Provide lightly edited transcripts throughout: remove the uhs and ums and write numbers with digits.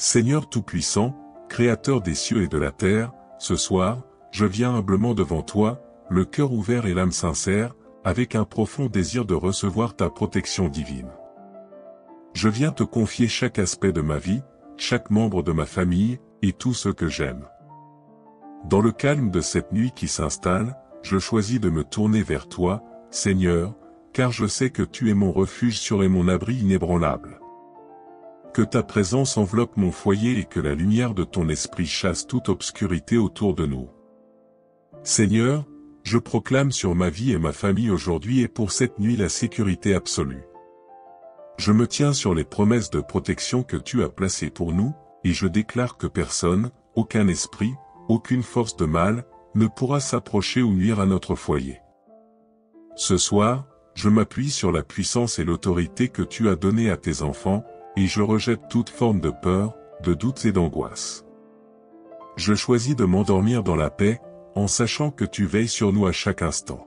Seigneur Tout-Puissant, Créateur des cieux et de la terre, ce soir, je viens humblement devant toi, le cœur ouvert et l'âme sincère, avec un profond désir de recevoir ta protection divine. Je viens te confier chaque aspect de ma vie, chaque membre de ma famille, et tout ce que j'aime. Dans le calme de cette nuit qui s'installe, je choisis de me tourner vers toi, Seigneur, car je sais que tu es mon refuge sûr et mon abri inébranlable. Que ta présence enveloppe mon foyer et que la lumière de ton esprit chasse toute obscurité autour de nous. Seigneur, je proclame sur ma vie et ma famille aujourd'hui et pour cette nuit la sécurité absolue. Je me tiens sur les promesses de protection que tu as placées pour nous, et je déclare que personne, aucun esprit, aucune force de mal, ne pourra s'approcher ou nuire à notre foyer. Ce soir, je m'appuie sur la puissance et l'autorité que tu as données à tes enfants, et je rejette toute forme de peur, de doute et d'angoisse. Je choisis de m'endormir dans la paix, en sachant que tu veilles sur nous à chaque instant.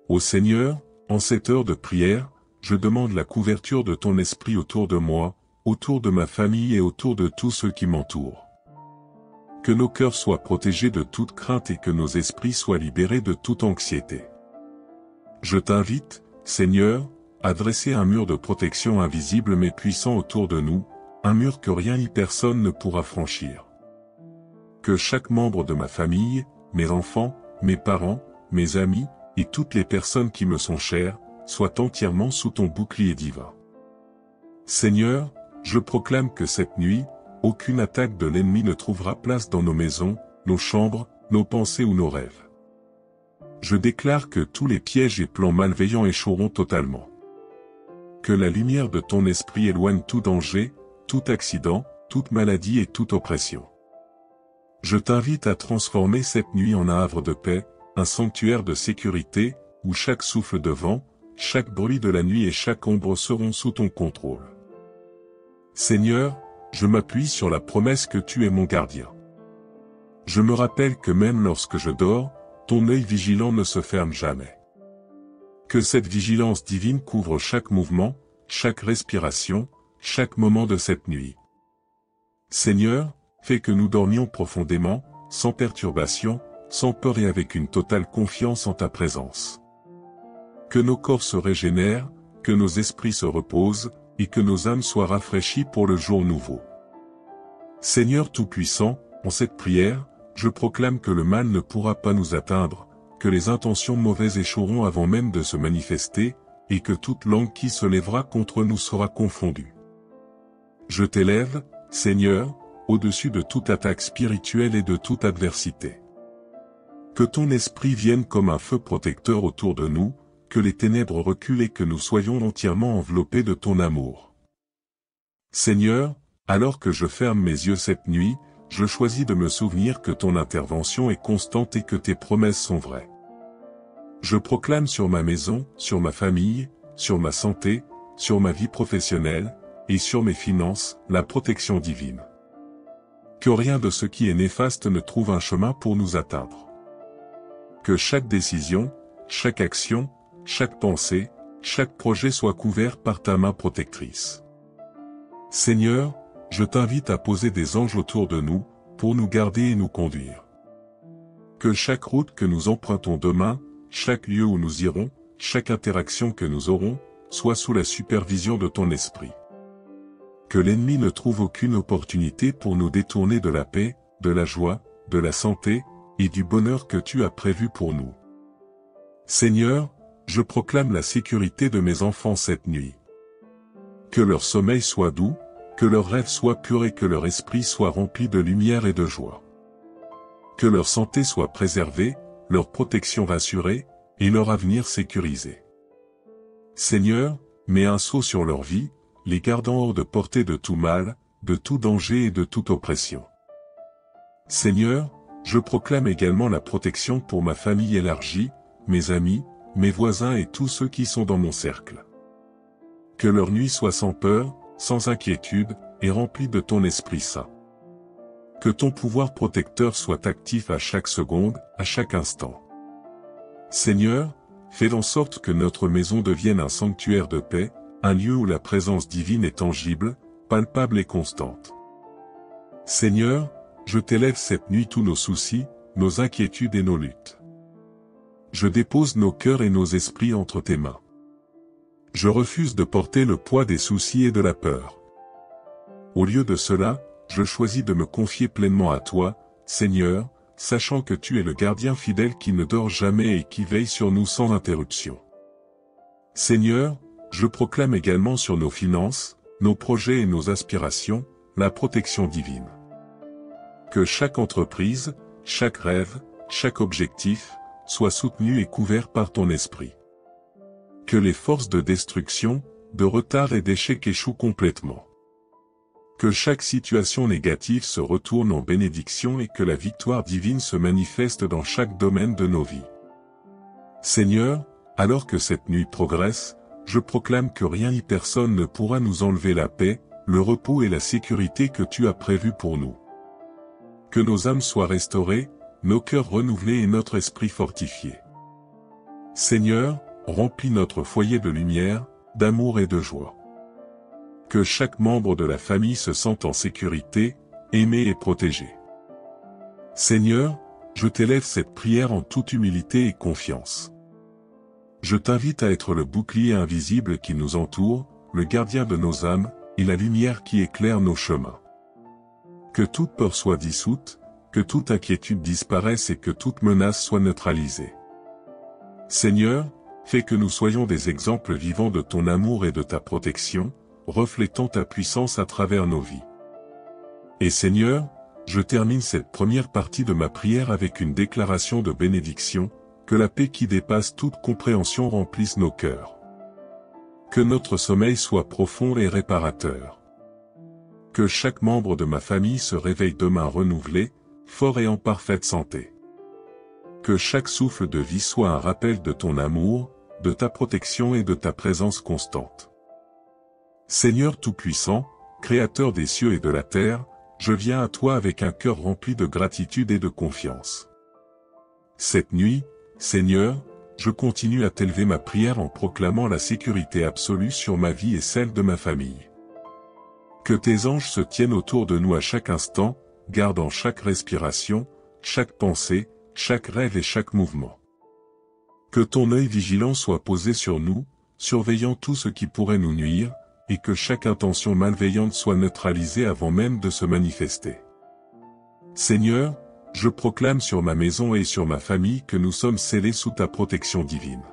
Ô Seigneur, en cette heure de prière, je demande la couverture de ton esprit autour de moi, autour de ma famille et autour de tous ceux qui m'entourent. Que nos cœurs soient protégés de toute crainte et que nos esprits soient libérés de toute anxiété. Je t'invite, Seigneur, à dresser un mur de protection invisible mais puissant autour de nous, un mur que rien ni personne ne pourra franchir. Que chaque membre de ma famille, mes enfants, mes parents, mes amis, et toutes les personnes qui me sont chères, soient entièrement sous ton bouclier divin. Seigneur, je proclame que cette nuit, aucune attaque de l'ennemi ne trouvera place dans nos maisons, nos chambres, nos pensées ou nos rêves. Je déclare que tous les pièges et plans malveillants échoueront totalement. Que la lumière de ton esprit éloigne tout danger, tout accident, toute maladie et toute oppression. Je t'invite à transformer cette nuit en un havre de paix, un sanctuaire de sécurité, où chaque souffle de vent, chaque bruit de la nuit et chaque ombre seront sous ton contrôle. Seigneur, je m'appuie sur la promesse que tu es mon gardien. Je me rappelle que même lorsque je dors, ton œil vigilant ne se ferme jamais. Que cette vigilance divine couvre chaque mouvement, chaque respiration, chaque moment de cette nuit. Seigneur, fais que nous dormions profondément, sans perturbation, sans peur et avec une totale confiance en ta présence. Que nos corps se régénèrent, que nos esprits se reposent, et que nos âmes soient rafraîchies pour le jour nouveau. Seigneur Tout-Puissant, en cette prière, je proclame que le mal ne pourra pas nous atteindre, que les intentions mauvaises échoueront avant même de se manifester, et que toute langue qui se lèvera contre nous sera confondue. Je t'élève, Seigneur, au-dessus de toute attaque spirituelle et de toute adversité. Que ton esprit vienne comme un feu protecteur autour de nous, que les ténèbres reculent et que nous soyons entièrement enveloppés de ton amour. Seigneur, alors que je ferme mes yeux cette nuit, je choisis de me souvenir que ton intervention est constante et que tes promesses sont vraies. Je proclame sur ma maison, sur ma famille, sur ma santé, sur ma vie professionnelle, et sur mes finances, la protection divine. Que rien de ce qui est néfaste ne trouve un chemin pour nous atteindre. Que chaque décision, chaque action, chaque pensée, chaque projet soit couvert par ta main protectrice. Seigneur, je t'invite à poser des anges autour de nous, pour nous garder et nous conduire. Que chaque route que nous empruntons demain, chaque lieu où nous irons, chaque interaction que nous aurons, soit sous la supervision de ton esprit. Que l'ennemi ne trouve aucune opportunité pour nous détourner de la paix, de la joie, de la santé, et du bonheur que tu as prévu pour nous. Seigneur, je proclame la sécurité de mes enfants cette nuit. Que leur sommeil soit doux, que leurs rêves soient purs et que leur esprit soit rempli de lumière et de joie. Que leur santé soit préservée, leur protection rassurée, et leur avenir sécurisé. Seigneur, mets un sceau sur leur vie, les gardant hors de portée de tout mal, de tout danger et de toute oppression. Seigneur, je proclame également la protection pour ma famille élargie, mes amis, mes voisins et tous ceux qui sont dans mon cercle. Que leur nuit soit sans peur, sans inquiétude, et remplie de ton Esprit Saint. Que ton pouvoir protecteur soit actif à chaque seconde, à chaque instant. Seigneur, fais en sorte que notre maison devienne un sanctuaire de paix, un lieu où la présence divine est tangible, palpable et constante. Seigneur, je t'élève cette nuit tous nos soucis, nos inquiétudes et nos luttes. Je dépose nos cœurs et nos esprits entre tes mains. Je refuse de porter le poids des soucis et de la peur. Au lieu de cela, je choisis de me confier pleinement à toi, Seigneur, sachant que tu es le gardien fidèle qui ne dort jamais et qui veille sur nous sans interruption. Seigneur, je proclame également sur nos finances, nos projets et nos aspirations, la protection divine. Que chaque entreprise, chaque rêve, chaque objectif, soit soutenu et couvert par ton esprit. Que les forces de destruction, de retard et d'échec échouent complètement. Que chaque situation négative se retourne en bénédiction et que la victoire divine se manifeste dans chaque domaine de nos vies. Seigneur, alors que cette nuit progresse, je proclame que rien ni personne ne pourra nous enlever la paix, le repos et la sécurité que tu as prévus pour nous. Que nos âmes soient restaurées, nos cœurs renouvelés et notre esprit fortifié. Seigneur, remplis notre foyer de lumière, d'amour et de joie. Que chaque membre de la famille se sente en sécurité, aimé et protégé. Seigneur, je t'élève cette prière en toute humilité et confiance. Je t'invite à être le bouclier invisible qui nous entoure, le gardien de nos âmes, et la lumière qui éclaire nos chemins. Que toute peur soit dissoute, que toute inquiétude disparaisse et que toute menace soit neutralisée. Seigneur, fais que nous soyons des exemples vivants de ton amour et de ta protection, reflétant ta puissance à travers nos vies. Et Seigneur, je termine cette première partie de ma prière avec une déclaration de bénédiction, que la paix qui dépasse toute compréhension remplisse nos cœurs. Que notre sommeil soit profond et réparateur. Que chaque membre de ma famille se réveille demain renouvelé, fort et en parfaite santé. Que chaque souffle de vie soit un rappel de ton amour, de ta protection et de ta présence constante. Seigneur Tout-Puissant, Créateur des cieux et de la terre, je viens à toi avec un cœur rempli de gratitude et de confiance. Cette nuit, Seigneur, je continue à t'élever ma prière en proclamant la sécurité absolue sur ma vie et celle de ma famille. Que tes anges se tiennent autour de nous à chaque instant, gardant chaque respiration, chaque pensée, chaque rêve et chaque mouvement. Que ton œil vigilant soit posé sur nous, surveillant tout ce qui pourrait nous nuire, et que chaque intention malveillante soit neutralisée avant même de se manifester. Seigneur, je proclame sur ma maison et sur ma famille que nous sommes scellés sous ta protection divine.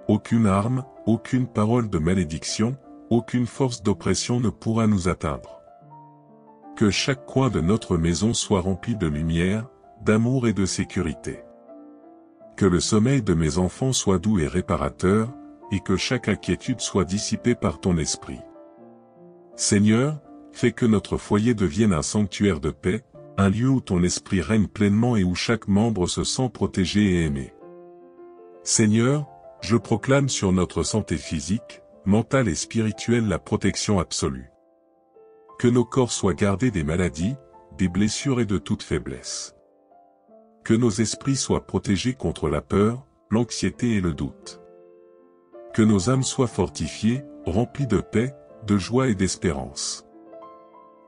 Aucune arme, aucune parole de malédiction, aucune force d'oppression ne pourra nous atteindre. Que chaque coin de notre maison soit rempli de lumière, d'amour et de sécurité. Que le sommeil de mes enfants soit doux et réparateur, et que chaque inquiétude soit dissipée par ton esprit. Seigneur, fais que notre foyer devienne un sanctuaire de paix, un lieu où ton esprit règne pleinement et où chaque membre se sent protégé et aimé. Seigneur, je proclame sur notre santé physique, mentale et spirituelle la protection absolue. Que nos corps soient gardés des maladies, des blessures et de toute faiblesse. Que nos esprits soient protégés contre la peur, l'anxiété et le doute. Que nos âmes soient fortifiées, remplies de paix, de joie et d'espérance.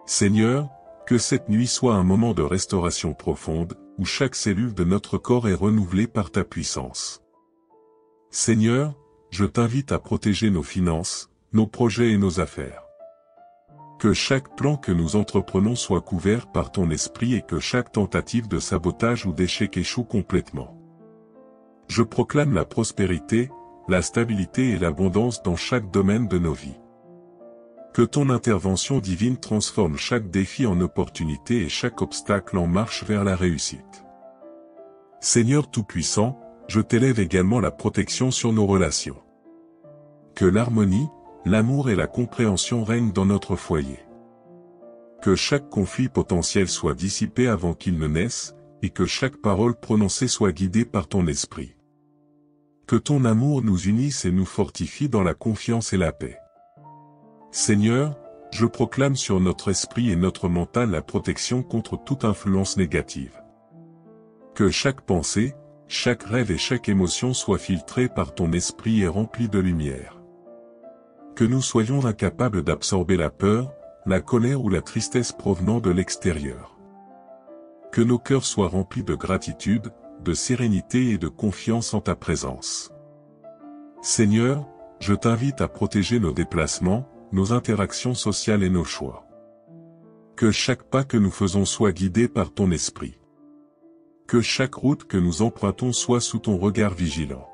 Seigneur, que cette nuit soit un moment de restauration profonde, où chaque cellule de notre corps est renouvelée par ta puissance. Seigneur, je t'invite à protéger nos finances, nos projets et nos affaires. Que chaque plan que nous entreprenons soit couvert par ton esprit et que chaque tentative de sabotage ou d'échec échoue complètement. Je proclame la prospérité, la stabilité et l'abondance dans chaque domaine de nos vies. Que ton intervention divine transforme chaque défi en opportunité et chaque obstacle en marche vers la réussite. Seigneur Tout-Puissant, je t'élève également la protection sur nos relations. Que l'harmonie, l'amour et la compréhension règnent dans notre foyer. Que chaque conflit potentiel soit dissipé avant qu'il ne naisse, et que chaque parole prononcée soit guidée par ton esprit. Que ton amour nous unisse et nous fortifie dans la confiance et la paix. Seigneur, je proclame sur notre esprit et notre mental la protection contre toute influence négative. Que chaque pensée, chaque rêve et chaque émotion soient filtrés par ton esprit et remplis de lumière. Que nous soyons incapables d'absorber la peur, la colère ou la tristesse provenant de l'extérieur. Que nos cœurs soient remplis de gratitude, de sérénité et de confiance en ta présence. Seigneur, je t'invite à protéger nos déplacements, nos interactions sociales et nos choix. Que chaque pas que nous faisons soit guidé par ton esprit. Que chaque route que nous empruntons soit sous ton regard vigilant.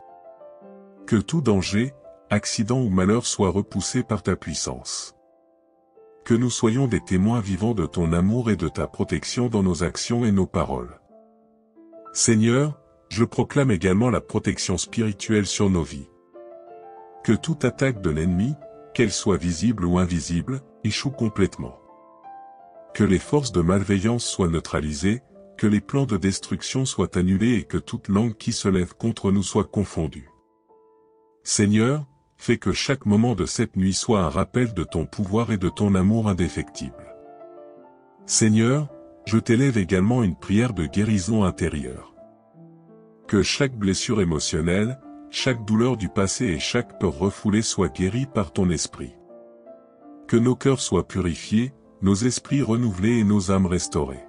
Que tout danger, accident ou malheur soit repoussé par ta puissance. Que nous soyons des témoins vivants de ton amour et de ta protection dans nos actions et nos paroles. Seigneur, je proclame également la protection spirituelle sur nos vies. Que toute attaque de l'ennemi, qu'elle soit visible ou invisible, échoue complètement. Que les forces de malveillance soient neutralisées, que les plans de destruction soient annulés et que toute langue qui se lève contre nous soit confondue. Seigneur, fais que chaque moment de cette nuit soit un rappel de ton pouvoir et de ton amour indéfectible. Seigneur, je t'élève également une prière de guérison intérieure. Que chaque blessure émotionnelle, chaque douleur du passé et chaque peur refoulée soit guérie par ton esprit. Que nos cœurs soient purifiés, nos esprits renouvelés et nos âmes restaurées.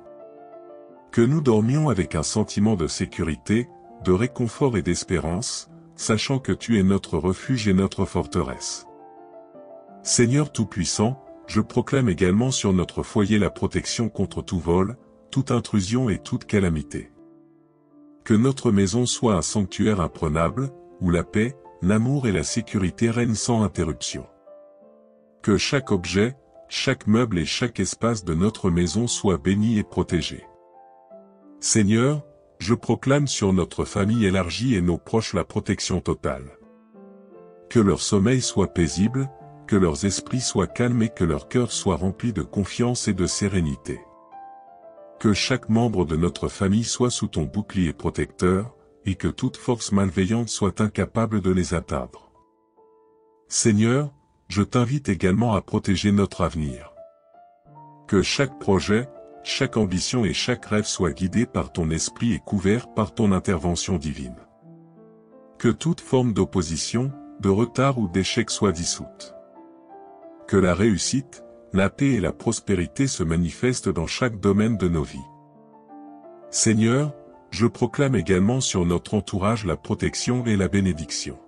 Que nous dormions avec un sentiment de sécurité, de réconfort et d'espérance, sachant que tu es notre refuge et notre forteresse. Seigneur Tout-Puissant, je proclame également sur notre foyer la protection contre tout vol, toute intrusion et toute calamité. Que notre maison soit un sanctuaire imprenable, où la paix, l'amour et la sécurité règnent sans interruption. Que chaque objet, chaque meuble et chaque espace de notre maison soit béni et protégé. Seigneur, je proclame sur notre famille élargie et nos proches la protection totale. Que leur sommeil soit paisible, que leurs esprits soient calmes et que leur cœur soit rempli de confiance et de sérénité. Que chaque membre de notre famille soit sous ton bouclier protecteur, et que toute force malveillante soit incapable de les atteindre. Seigneur, je t'invite également à protéger notre avenir. Que chaque projet, chaque ambition et chaque rêve soient guidés par ton esprit et couverts par ton intervention divine. Que toute forme d'opposition, de retard ou d'échec soit dissoute. Que la réussite, la paix et la prospérité se manifestent dans chaque domaine de nos vies. Seigneur, je proclame également sur notre entourage la protection et la bénédiction.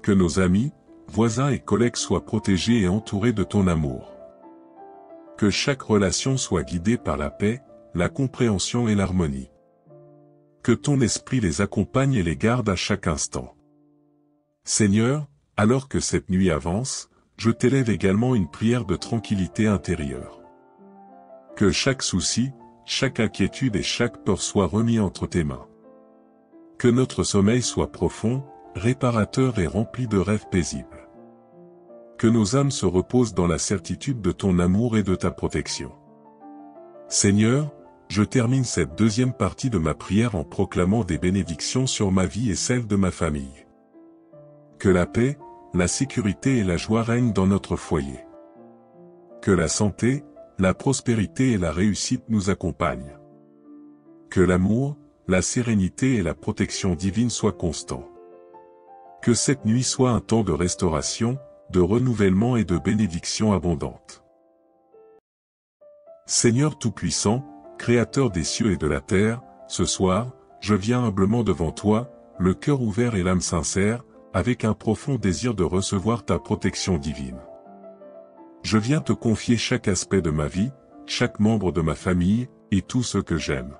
Que nos amis, voisins et collègues soient protégés et entourés de ton amour. Que chaque relation soit guidée par la paix, la compréhension et l'harmonie. Que ton esprit les accompagne et les garde à chaque instant. Seigneur, alors que cette nuit avance, je t'élève également une prière de tranquillité intérieure. Que chaque souci, chaque inquiétude et chaque peur soient remis entre tes mains. Que notre sommeil soit profond, réparateur et rempli de rêves paisibles. Que nos âmes se reposent dans la certitude de ton amour et de ta protection. Seigneur, je termine cette deuxième partie de ma prière en proclamant des bénédictions sur ma vie et celle de ma famille. Que la paix, la sécurité et la joie règnent dans notre foyer. Que la santé, la prospérité et la réussite nous accompagnent. Que l'amour, la sérénité et la protection divine soient constants. Que cette nuit soit un temps de restauration, de renouvellement et de bénédiction abondante. Seigneur Tout-Puissant, Créateur des cieux et de la terre, ce soir, je viens humblement devant toi, le cœur ouvert et l'âme sincère, avec un profond désir de recevoir ta protection divine. Je viens te confier chaque aspect de ma vie, chaque membre de ma famille, et tout ce que j'aime.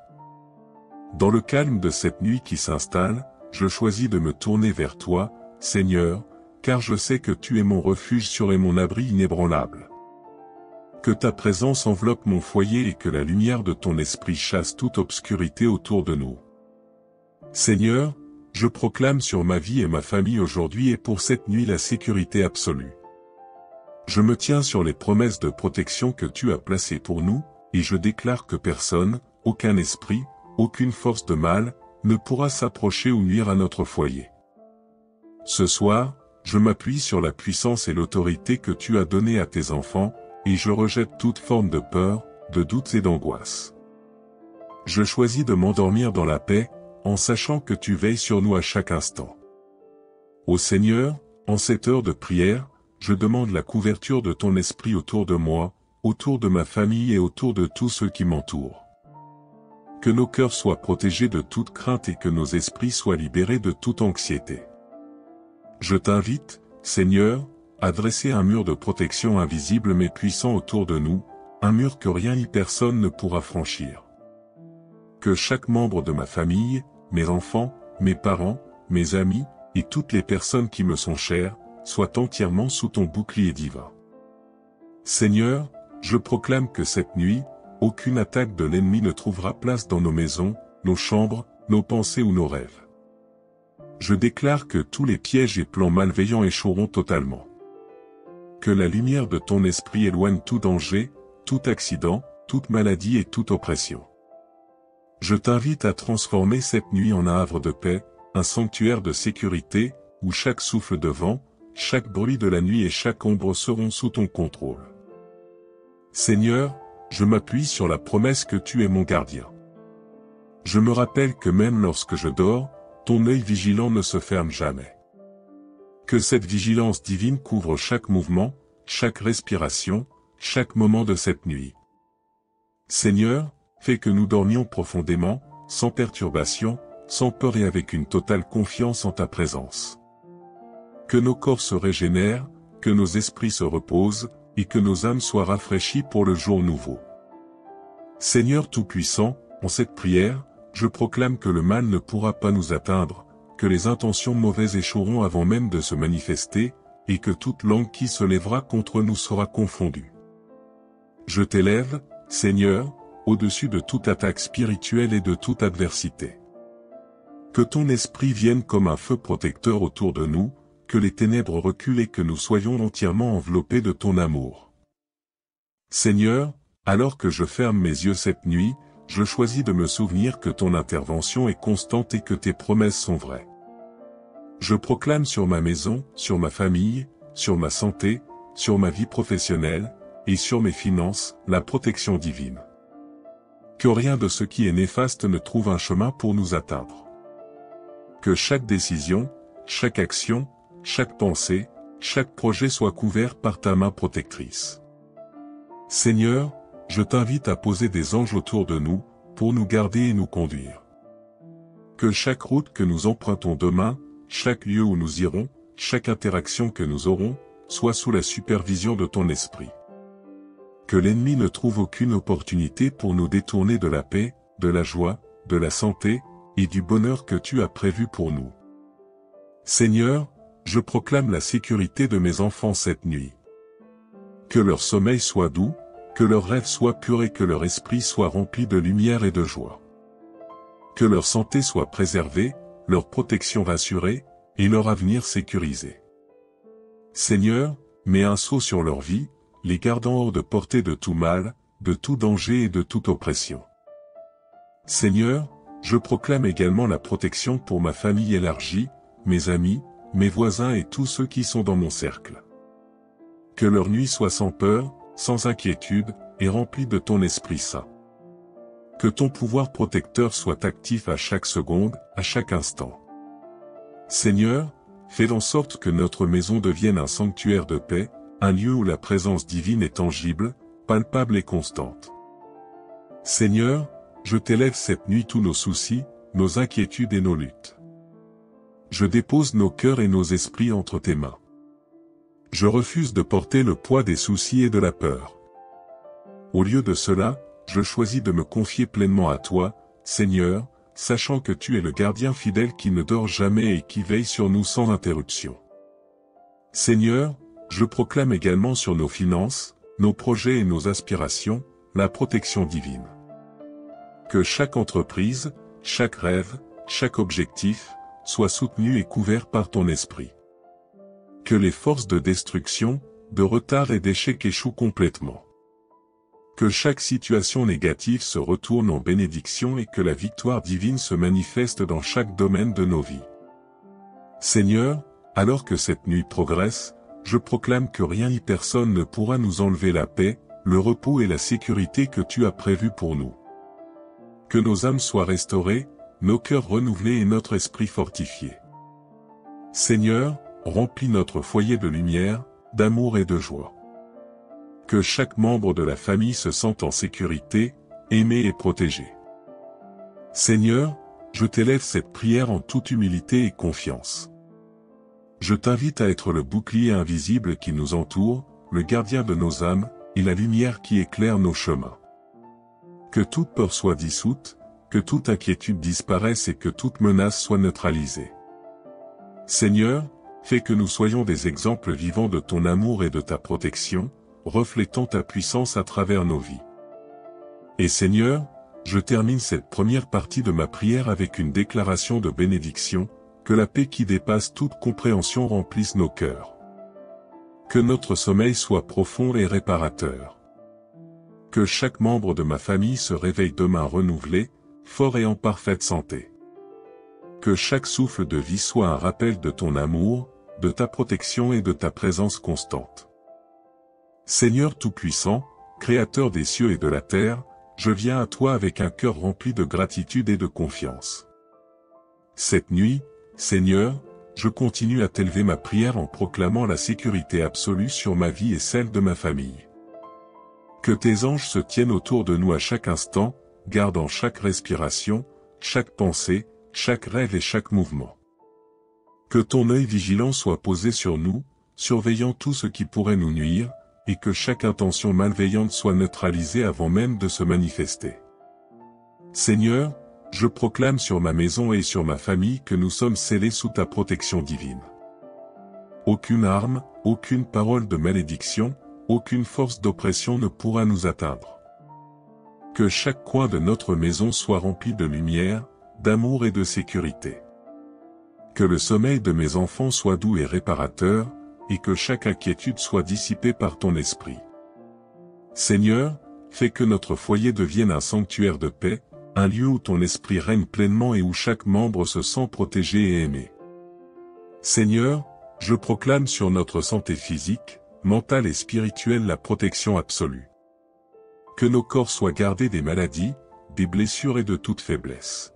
Dans le calme de cette nuit qui s'installe, je choisis de me tourner vers toi, Seigneur, car je sais que tu es mon refuge sûr et mon abri inébranlable. Que ta présence enveloppe mon foyer et que la lumière de ton esprit chasse toute obscurité autour de nous. Seigneur, je proclame sur ma vie et ma famille aujourd'hui et pour cette nuit la sécurité absolue. Je me tiens sur les promesses de protection que tu as placées pour nous, et je déclare que personne, aucun esprit, aucune force de mal, ne pourra s'approcher ou nuire à notre foyer. Ce soir, je m'appuie sur la puissance et l'autorité que tu as données à tes enfants, et je rejette toute forme de peur, de doute et d'angoisse. Je choisis de m'endormir dans la paix, en sachant que tu veilles sur nous à chaque instant. Ô Seigneur, en cette heure de prière, je demande la couverture de ton esprit autour de moi, autour de ma famille et autour de tous ceux qui m'entourent. Que nos cœurs soient protégés de toute crainte et que nos esprits soient libérés de toute anxiété. Je t'invite, Seigneur, à dresser un mur de protection invisible mais puissant autour de nous, un mur que rien ni personne ne pourra franchir. Que chaque membre de ma famille, mes enfants, mes parents, mes amis, et toutes les personnes qui me sont chères, soient entièrement sous ton bouclier divin. Seigneur, je proclame que cette nuit, aucune attaque de l'ennemi ne trouvera place dans nos maisons, nos chambres, nos pensées ou nos rêves. Je déclare que tous les pièges et plans malveillants échoueront totalement. Que la lumière de ton esprit éloigne tout danger, tout accident, toute maladie et toute oppression. Je t'invite à transformer cette nuit en un havre de paix, un sanctuaire de sécurité, où chaque souffle de vent, chaque bruit de la nuit et chaque ombre seront sous ton contrôle. Seigneur, je m'appuie sur la promesse que tu es mon gardien. Je me rappelle que même lorsque je dors, ton œil vigilant ne se ferme jamais. Que cette vigilance divine couvre chaque mouvement, chaque respiration, chaque moment de cette nuit. Seigneur, fais que nous dormions profondément, sans perturbation, sans peur et avec une totale confiance en ta présence. Que nos corps se régénèrent, que nos esprits se reposent, et que nos âmes soient rafraîchies pour le jour nouveau. Seigneur Tout-Puissant, en cette prière, je proclame que le mal ne pourra pas nous atteindre, que les intentions mauvaises échoueront avant même de se manifester, et que toute langue qui se lèvera contre nous sera confondue. Je t'élève, Seigneur, au-dessus de toute attaque spirituelle et de toute adversité. Que ton esprit vienne comme un feu protecteur autour de nous, que les ténèbres reculent et que nous soyons entièrement enveloppés de ton amour. Seigneur, alors que je ferme mes yeux cette nuit, je choisis de me souvenir que ton intervention est constante et que tes promesses sont vraies. Je proclame sur ma maison, sur ma famille, sur ma santé, sur ma vie professionnelle, et sur mes finances, la protection divine. Que rien de ce qui est néfaste ne trouve un chemin pour nous atteindre. Que chaque décision, chaque action, chaque pensée, chaque projet soit couvert par ta main protectrice. Seigneur, je t'invite à poser des anges autour de nous, pour nous garder et nous conduire. Que chaque route que nous empruntons demain, chaque lieu où nous irons, chaque interaction que nous aurons, soit sous la supervision de ton esprit. Que l'ennemi ne trouve aucune opportunité pour nous détourner de la paix, de la joie, de la santé, et du bonheur que tu as prévu pour nous. Seigneur, je proclame la sécurité de mes enfants cette nuit. Que leur sommeil soit doux, que leurs rêves soient purs et que leur esprit soit rempli de lumière et de joie. Que leur santé soit préservée, leur protection rassurée, et leur avenir sécurisé. Seigneur, mets un sceau sur leur vie, les gardant hors de portée de tout mal, de tout danger et de toute oppression. Seigneur, je proclame également la protection pour ma famille élargie, mes amis, mes voisins et tous ceux qui sont dans mon cercle. Que leur nuit soit sans peur, sans inquiétude, et remplie de ton Esprit Saint. Que ton pouvoir protecteur soit actif à chaque seconde, à chaque instant. Seigneur, fais en sorte que notre maison devienne un sanctuaire de paix, un lieu où la présence divine est tangible, palpable et constante. Seigneur, je t'élève cette nuit tous nos soucis, nos inquiétudes et nos luttes. Je dépose nos cœurs et nos esprits entre tes mains. Je refuse de porter le poids des soucis et de la peur. Au lieu de cela, je choisis de me confier pleinement à toi, Seigneur, sachant que tu es le gardien fidèle qui ne dort jamais et qui veille sur nous sans interruption. Seigneur, je proclame également sur nos finances, nos projets et nos aspirations, la protection divine. Que chaque entreprise, chaque rêve, chaque objectif, soit soutenu et couvert par ton esprit. Que les forces de destruction, de retard et d'échec échouent complètement. Que chaque situation négative se retourne en bénédiction et que la victoire divine se manifeste dans chaque domaine de nos vies. Seigneur, alors que cette nuit progresse, je proclame que rien ni personne ne pourra nous enlever la paix, le repos et la sécurité que tu as prévus pour nous. Que nos âmes soient restaurées, nos cœurs renouvelés et notre esprit fortifié. Seigneur, remplis notre foyer de lumière, d'amour et de joie. Que chaque membre de la famille se sente en sécurité, aimé et protégé. Seigneur, je t'élève cette prière en toute humilité et confiance. Je t'invite à être le bouclier invisible qui nous entoure, le gardien de nos âmes, et la lumière qui éclaire nos chemins. Que toute peur soit dissoute, que toute inquiétude disparaisse et que toute menace soit neutralisée. Seigneur, fais que nous soyons des exemples vivants de ton amour et de ta protection, reflétant ta puissance à travers nos vies. Et Seigneur, je termine cette première partie de ma prière avec une déclaration de bénédiction, que la paix qui dépasse toute compréhension remplisse nos cœurs. Que notre sommeil soit profond et réparateur. Que chaque membre de ma famille se réveille demain renouvelé, fort et en parfaite santé. Que chaque souffle de vie soit un rappel de ton amour, de ta protection et de ta présence constante. Seigneur Tout-Puissant, Créateur des cieux et de la terre, je viens à toi avec un cœur rempli de gratitude et de confiance. Cette nuit, Seigneur, je continue à t'élever ma prière en proclamant la sécurité absolue sur ma vie et celle de ma famille. Que tes anges se tiennent autour de nous à chaque instant, gardant chaque respiration, chaque pensée, chaque rêve et chaque mouvement. Que ton œil vigilant soit posé sur nous, surveillant tout ce qui pourrait nous nuire, et que chaque intention malveillante soit neutralisée avant même de se manifester. Seigneur, je proclame sur ma maison et sur ma famille que nous sommes scellés sous ta protection divine. Aucune arme, aucune parole de malédiction, aucune force d'oppression ne pourra nous atteindre. Que chaque coin de notre maison soit rempli de lumière, d'amour et de sécurité. Que le sommeil de mes enfants soit doux et réparateur, et que chaque inquiétude soit dissipée par ton esprit. Seigneur, fais que notre foyer devienne un sanctuaire de paix, un lieu où ton esprit règne pleinement et où chaque membre se sent protégé et aimé. Seigneur, je proclame sur notre santé physique, mentale et spirituelle la protection absolue. Que nos corps soient gardés des maladies, des blessures et de toute faiblesse.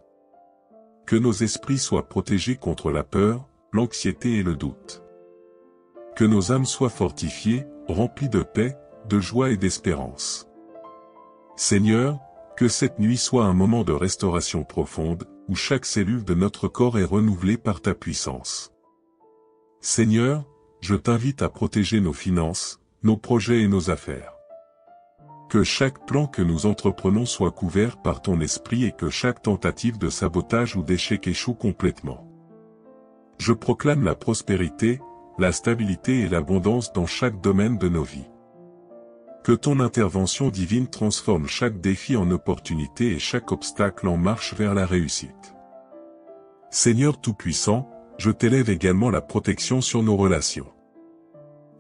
Que nos esprits soient protégés contre la peur, l'anxiété et le doute. Que nos âmes soient fortifiées, remplies de paix, de joie et d'espérance. Seigneur, que cette nuit soit un moment de restauration profonde, où chaque cellule de notre corps est renouvelée par ta puissance. Seigneur, je t'invite à protéger nos finances, nos projets et nos affaires. Que chaque plan que nous entreprenons soit couvert par ton esprit et que chaque tentative de sabotage ou d'échec échoue complètement. Je proclame la prospérité, la stabilité et l'abondance dans chaque domaine de nos vies. Que ton intervention divine transforme chaque défi en opportunité et chaque obstacle en marche vers la réussite. Seigneur Tout-Puissant, je t'élève également la protection sur nos relations.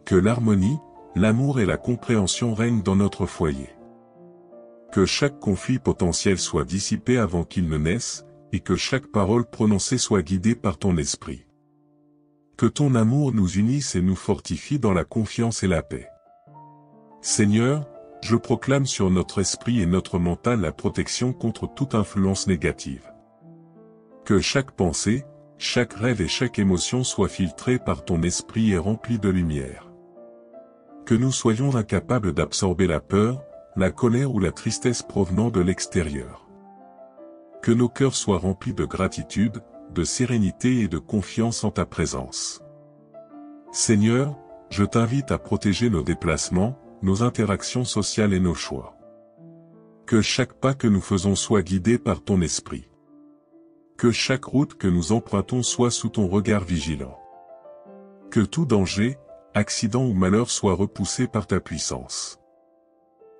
Que l'harmonie, l'amour et la compréhension règnent dans notre foyer. Que chaque conflit potentiel soit dissipé avant qu'il ne naisse, et que chaque parole prononcée soit guidée par ton esprit. Que ton amour nous unisse et nous fortifie dans la confiance et la paix. Seigneur, je proclame sur notre esprit et notre mental la protection contre toute influence négative. Que chaque pensée, chaque rêve et chaque émotion soient filtrés par ton esprit et remplis de lumière. Que nous soyons incapables d'absorber la peur, la colère ou la tristesse provenant de l'extérieur. Que nos cœurs soient remplis de gratitude, de sérénité et de confiance en ta présence. Seigneur, je t'invite à protéger nos déplacements, nos interactions sociales et nos choix. Que chaque pas que nous faisons soit guidé par ton esprit. Que chaque route que nous empruntons soit sous ton regard vigilant. Que tout danger, accident ou malheur soit repoussé par ta puissance.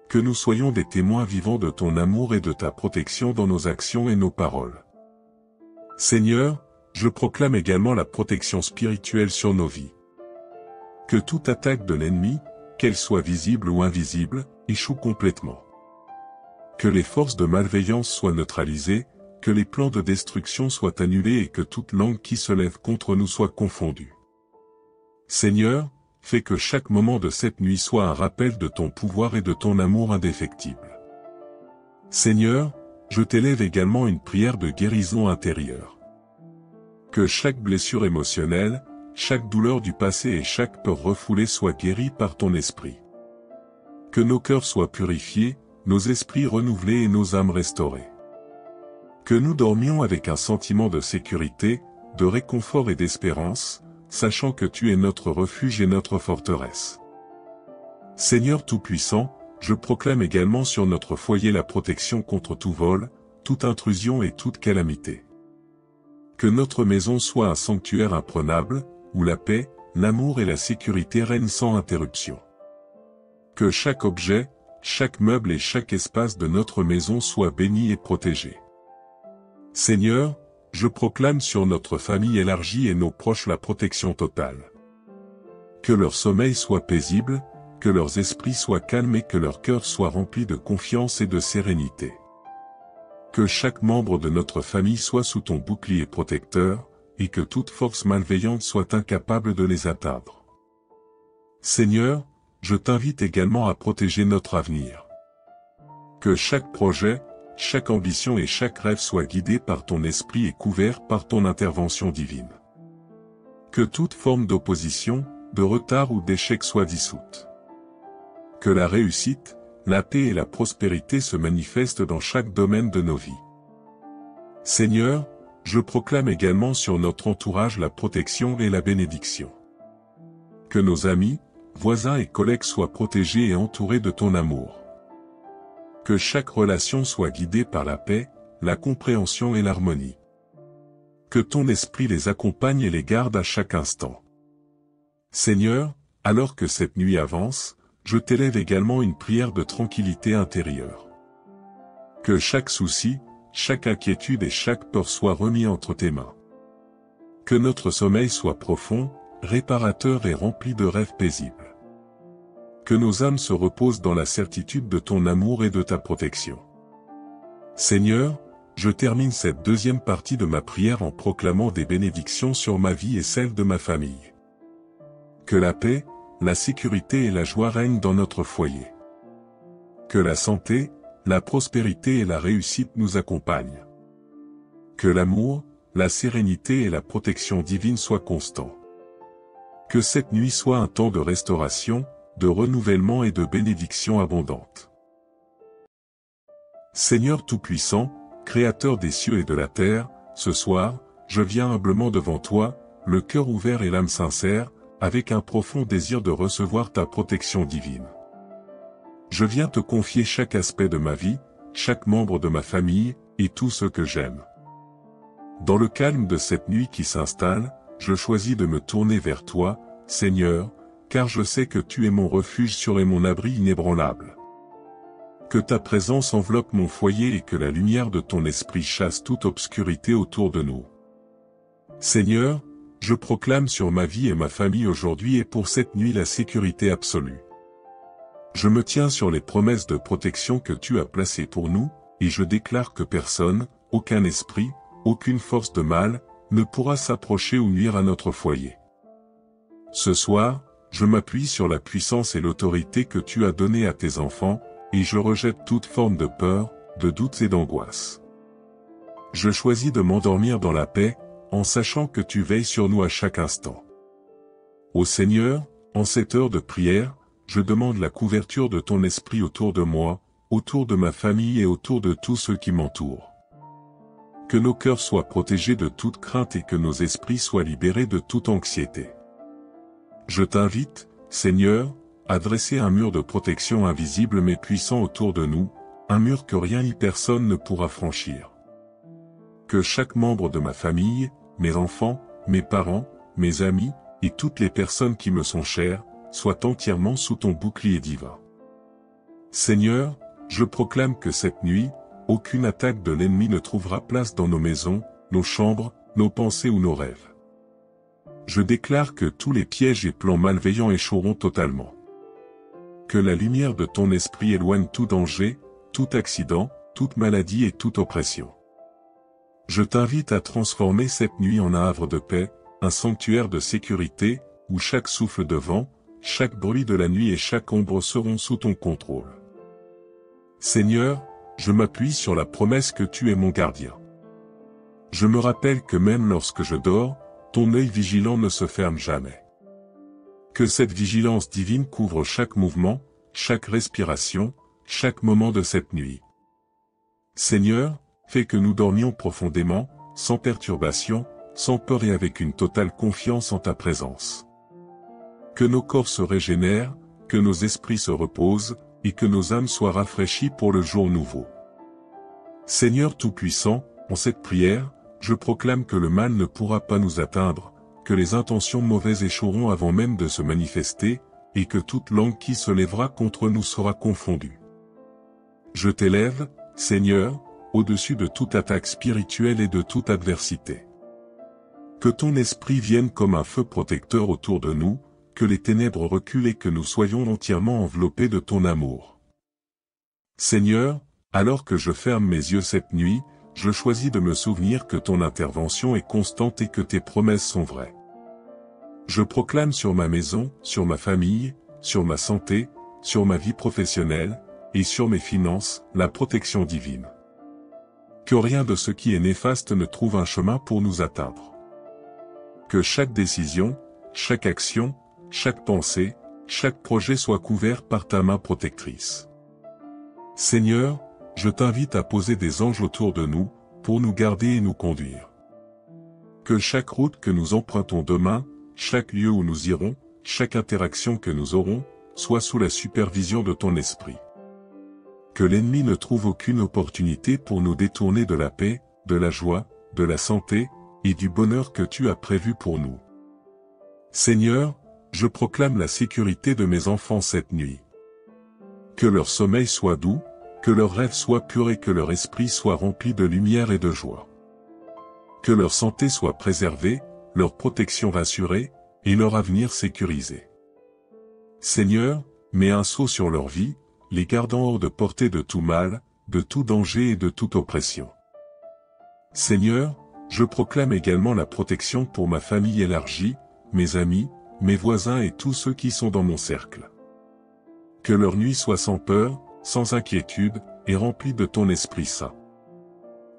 Que nous soyons des témoins vivants de ton amour et de ta protection dans nos actions et nos paroles. Seigneur, je proclame également la protection spirituelle sur nos vies. Que toute attaque de l'ennemi, qu'elle soit visible ou invisible, échoue complètement. Que les forces de malveillance soient neutralisées, que les plans de destruction soient annulés et que toute langue qui se lève contre nous soit confondue. Seigneur, fais que chaque moment de cette nuit soit un rappel de ton pouvoir et de ton amour indéfectible. Seigneur, je t'élève également une prière de guérison intérieure. Que chaque blessure émotionnelle, chaque douleur du passé et chaque peur refoulée soit guérie par ton esprit. Que nos cœurs soient purifiés, nos esprits renouvelés et nos âmes restaurées. Que nous dormions avec un sentiment de sécurité, de réconfort et d'espérance, sachant que tu es notre refuge et notre forteresse. Seigneur Tout-Puissant, je proclame également sur notre foyer la protection contre tout vol, toute intrusion et toute calamité. Que notre maison soit un sanctuaire imprenable, où la paix, l'amour et la sécurité règnent sans interruption. Que chaque objet, chaque meuble et chaque espace de notre maison soit béni et protégé. Seigneur, je proclame sur notre famille élargie et nos proches la protection totale. Que leur sommeil soit paisible, que leurs esprits soient calmes et que leur cœur soit rempli de confiance et de sérénité. Que chaque membre de notre famille soit sous ton bouclier protecteur, et que toute force malveillante soit incapable de les atteindre. Seigneur, je t'invite également à protéger notre avenir. Que chaque projet, chaque ambition et chaque rêve soient guidés par ton esprit et couverts par ton intervention divine. Que toute forme d'opposition, de retard ou d'échec soit dissoute. Que la réussite, la paix et la prospérité se manifestent dans chaque domaine de nos vies. Seigneur, je proclame également sur notre entourage la protection et la bénédiction. Que nos amis, voisins et collègues soient protégés et entourés de ton amour. Que chaque relation soit guidée par la paix, la compréhension et l'harmonie. Que ton esprit les accompagne et les garde à chaque instant. Seigneur, alors que cette nuit avance, je t'élève également une prière de tranquillité intérieure. Que chaque souci, chaque inquiétude et chaque peur soient remis entre tes mains. Que notre sommeil soit profond, réparateur et rempli de rêves paisibles. Que nos âmes se reposent dans la certitude de ton amour et de ta protection. Seigneur, je termine cette deuxième partie de ma prière en proclamant des bénédictions sur ma vie et celle de ma famille. Que la paix, la sécurité et la joie règnent dans notre foyer. Que la santé, la prospérité et la réussite nous accompagnent. Que l'amour, la sérénité et la protection divine soient constants. Que cette nuit soit un temps de restauration, de renouvellement et de bénédiction abondante. Seigneur Tout-Puissant, Créateur des cieux et de la terre, ce soir, je viens humblement devant toi, le cœur ouvert et l'âme sincère, avec un profond désir de recevoir ta protection divine. Je viens te confier chaque aspect de ma vie, chaque membre de ma famille, et tout ce que j'aime. Dans le calme de cette nuit qui s'installe, je choisis de me tourner vers toi, Seigneur, car je sais que tu es mon refuge sûr et mon abri inébranlable. Que ta présence enveloppe mon foyer et que la lumière de ton esprit chasse toute obscurité autour de nous. Seigneur, je proclame sur ma vie et ma famille aujourd'hui et pour cette nuit la sécurité absolue. Je me tiens sur les promesses de protection que tu as placées pour nous, et je déclare que personne, aucun esprit, aucune force de mal, ne pourra s'approcher ou nuire à notre foyer. Ce soir, je m'appuie sur la puissance et l'autorité que tu as données à tes enfants, et je rejette toute forme de peur, de doute et d'angoisse. Je choisis de m'endormir dans la paix, en sachant que tu veilles sur nous à chaque instant. Ô Seigneur, en cette heure de prière, je demande la couverture de ton esprit autour de moi, autour de ma famille et autour de tous ceux qui m'entourent. Que nos cœurs soient protégés de toute crainte et que nos esprits soient libérés de toute anxiété. Je t'invite, Seigneur, à dresser un mur de protection invisible mais puissant autour de nous, un mur que rien ni personne ne pourra franchir. Que chaque membre de ma famille, mes enfants, mes parents, mes amis, et toutes les personnes qui me sont chères, soient entièrement sous ton bouclier divin. Seigneur, je proclame que cette nuit, aucune attaque de l'ennemi ne trouvera place dans nos maisons, nos chambres, nos pensées ou nos rêves. Je déclare que tous les pièges et plans malveillants échoueront totalement. Que la lumière de ton esprit éloigne tout danger, tout accident, toute maladie et toute oppression. Je t'invite à transformer cette nuit en un havre de paix, un sanctuaire de sécurité, où chaque souffle de vent, chaque bruit de la nuit et chaque ombre seront sous ton contrôle. Seigneur, je m'appuie sur la promesse que tu es mon gardien. Je me rappelle que même lorsque je dors, ton œil vigilant ne se ferme jamais. Que cette vigilance divine couvre chaque mouvement, chaque respiration, chaque moment de cette nuit. Seigneur, fais que nous dormions profondément, sans perturbation, sans peur et avec une totale confiance en ta présence. Que nos corps se régénèrent, que nos esprits se reposent, et que nos âmes soient rafraîchies pour le jour nouveau. Seigneur Tout-Puissant, en cette prière, je proclame que le mal ne pourra pas nous atteindre, que les intentions mauvaises échoueront avant même de se manifester, et que toute langue qui se lèvera contre nous sera confondue. Je t'élève, Seigneur, au-dessus de toute attaque spirituelle et de toute adversité. Que ton esprit vienne comme un feu protecteur autour de nous, que les ténèbres reculent et que nous soyons entièrement enveloppés de ton amour. Seigneur, alors que je ferme mes yeux cette nuit, je choisis de me souvenir que ton intervention est constante et que tes promesses sont vraies. Je proclame sur ma maison, sur ma famille, sur ma santé, sur ma vie professionnelle, et sur mes finances, la protection divine. Que rien de ce qui est néfaste ne trouve un chemin pour nous atteindre. Que chaque décision, chaque action, chaque pensée, chaque projet soit couvert par ta main protectrice. Seigneur, je t'invite à poser des anges autour de nous, pour nous garder et nous conduire. Que chaque route que nous empruntons demain, chaque lieu où nous irons, chaque interaction que nous aurons, soit sous la supervision de ton esprit. Que l'ennemi ne trouve aucune opportunité pour nous détourner de la paix, de la joie, de la santé, et du bonheur que tu as prévu pour nous. Seigneur, je proclame la sécurité de mes enfants cette nuit. Que leur sommeil soit doux, que leurs rêves soient purs et que leur esprit soit rempli de lumière et de joie. Que leur santé soit préservée, leur protection rassurée, et leur avenir sécurisé. Seigneur, mets un sceau sur leur vie, les gardant hors de portée de tout mal, de tout danger et de toute oppression. Seigneur, je proclame également la protection pour ma famille élargie, mes amis, mes voisins et tous ceux qui sont dans mon cercle. Que leur nuit soit sans peur, sans inquiétude, et remplie de ton Esprit Saint.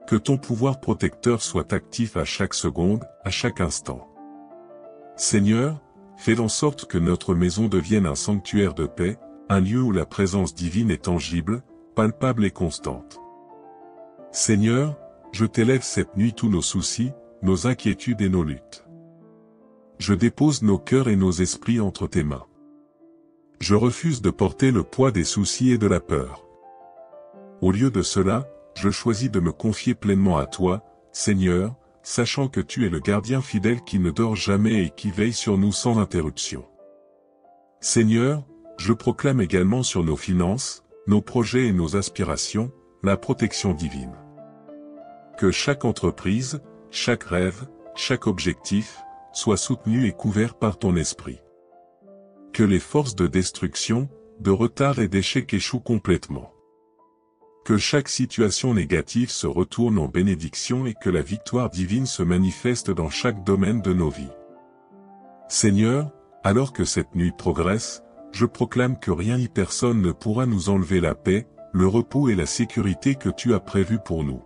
Que ton pouvoir protecteur soit actif à chaque seconde, à chaque instant. Seigneur, fais en sorte que notre maison devienne un sanctuaire de paix, un lieu où la présence divine est tangible, palpable et constante. Seigneur, je t'élève cette nuit tous nos soucis, nos inquiétudes et nos luttes. Je dépose nos cœurs et nos esprits entre tes mains. Je refuse de porter le poids des soucis et de la peur. Au lieu de cela, je choisis de me confier pleinement à toi, Seigneur, sachant que tu es le gardien fidèle qui ne dort jamais et qui veille sur nous sans interruption. Seigneur, je proclame également sur nos finances, nos projets et nos aspirations, la protection divine. Que chaque entreprise, chaque rêve, chaque objectif, soit soutenu et couvert par ton esprit. Que les forces de destruction, de retard et d'échec échouent complètement. Que chaque situation négative se retourne en bénédiction et que la victoire divine se manifeste dans chaque domaine de nos vies. Seigneur, alors que cette nuit progresse, je proclame que rien ni personne ne pourra nous enlever la paix, le repos et la sécurité que tu as prévus pour nous.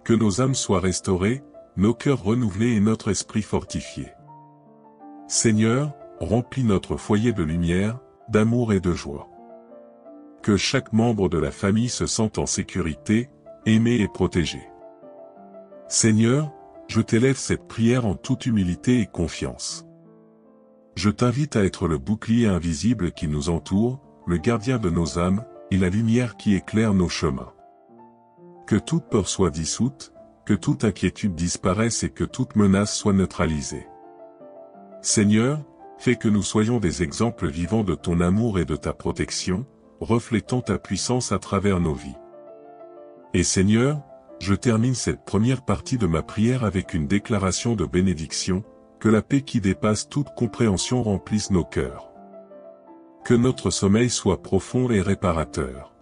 Que nos âmes soient restaurées, nos cœurs renouvelés et notre esprit fortifié. Seigneur, remplis notre foyer de lumière, d'amour et de joie. Que chaque membre de la famille se sente en sécurité, aimé et protégé. Seigneur, je t'élève cette prière en toute humilité et confiance. Je t'invite à être le bouclier invisible qui nous entoure, le gardien de nos âmes, et la lumière qui éclaire nos chemins. Que toute peur soit dissoute, que toute inquiétude disparaisse et que toute menace soit neutralisée. Seigneur, fais que nous soyons des exemples vivants de ton amour et de ta protection, reflétant ta puissance à travers nos vies. Et Seigneur, je termine cette première partie de ma prière avec une déclaration de bénédiction, que la paix qui dépasse toute compréhension remplisse nos cœurs. Que notre sommeil soit profond et réparateur.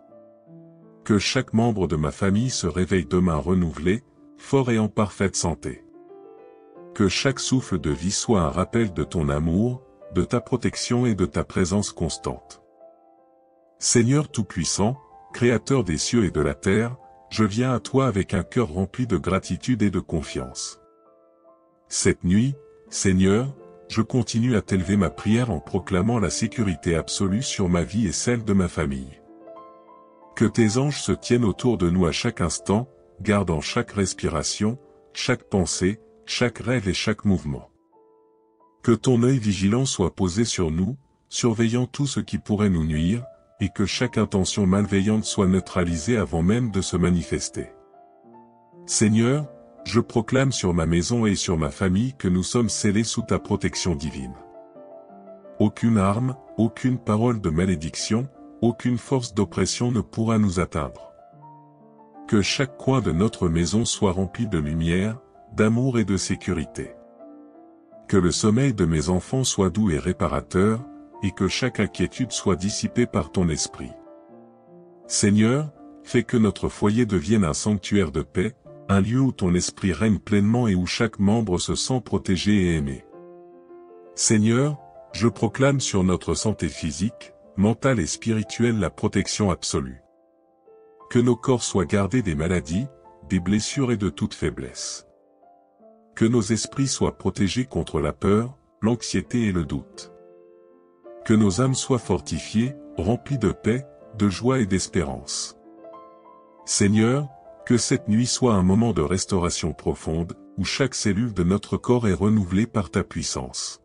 Que chaque membre de ma famille se réveille demain renouvelé, fort et en parfaite santé. Que chaque souffle de vie soit un rappel de ton amour, de ta protection et de ta présence constante. Seigneur Tout-Puissant, Créateur des cieux et de la terre, je viens à toi avec un cœur rempli de gratitude et de confiance. Cette nuit, Seigneur, je continue à t'élever ma prière en proclamant la sécurité absolue sur ma vie et celle de ma famille. Que tes anges se tiennent autour de nous à chaque instant, gardant chaque respiration, chaque pensée, chaque rêve et chaque mouvement. Que ton œil vigilant soit posé sur nous, surveillant tout ce qui pourrait nous nuire, et que chaque intention malveillante soit neutralisée avant même de se manifester. Seigneur, je proclame sur ma maison et sur ma famille que nous sommes scellés sous ta protection divine. Aucune arme, aucune parole de malédiction, aucune force d'oppression ne pourra nous atteindre. Que chaque coin de notre maison soit rempli de lumière, d'amour et de sécurité. Que le sommeil de mes enfants soit doux et réparateur, et que chaque inquiétude soit dissipée par ton esprit. Seigneur, fais que notre foyer devienne un sanctuaire de paix, un lieu où ton esprit règne pleinement et où chaque membre se sent protégé et aimé. Seigneur, je proclame sur notre santé physique, mentale et spirituelle la protection absolue. Que nos corps soient gardés des maladies, des blessures et de toute faiblesse. Que nos esprits soient protégés contre la peur, l'anxiété et le doute. Que nos âmes soient fortifiées, remplies de paix, de joie et d'espérance. Seigneur, que cette nuit soit un moment de restauration profonde, où chaque cellule de notre corps est renouvelée par ta puissance.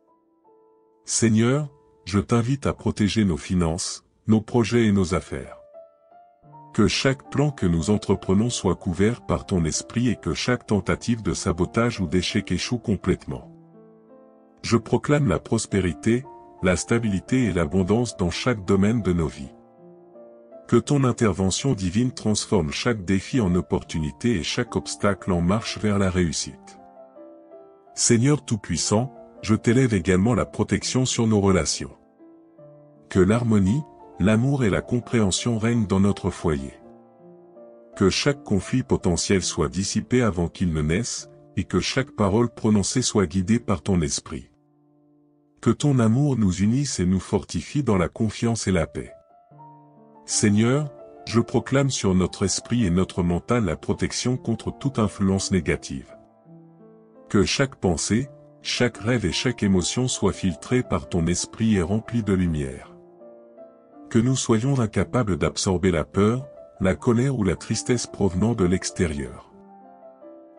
Seigneur, je t'invite à protéger nos finances, nos projets et nos affaires. Que chaque plan que nous entreprenons soit couvert par ton esprit et que chaque tentative de sabotage ou d'échec échoue complètement. Je proclame la prospérité, la stabilité et l'abondance dans chaque domaine de nos vies. Que ton intervention divine transforme chaque défi en opportunité et chaque obstacle en marche vers la réussite. Seigneur Tout-Puissant, je t'élève également la protection sur nos relations. Que l'harmonie, l'amour et la compréhension règnent dans notre foyer. Que chaque conflit potentiel soit dissipé avant qu'il ne naisse, et que chaque parole prononcée soit guidée par ton esprit. Que ton amour nous unisse et nous fortifie dans la confiance et la paix. Seigneur, je proclame sur notre esprit et notre mental la protection contre toute influence négative. Que chaque pensée, chaque rêve et chaque émotion soient filtrés par ton esprit et remplis de lumière. Que nous soyons incapables d'absorber la peur, la colère ou la tristesse provenant de l'extérieur.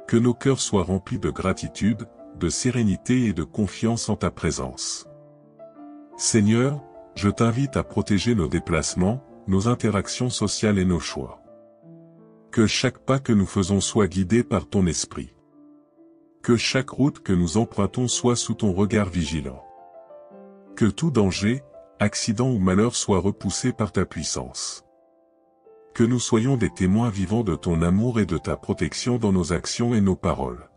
Que nos cœurs soient remplis de gratitude, de sérénité et de confiance en ta présence. Seigneur, je t'invite à protéger nos déplacements, nos interactions sociales et nos choix. Que chaque pas que nous faisons soit guidé par ton esprit. Que chaque route que nous empruntons soit sous ton regard vigilant. Que tout danger, accident ou malheur soit repoussé par ta puissance. Que nous soyons des témoins vivants de ton amour et de ta protection dans nos actions et nos paroles.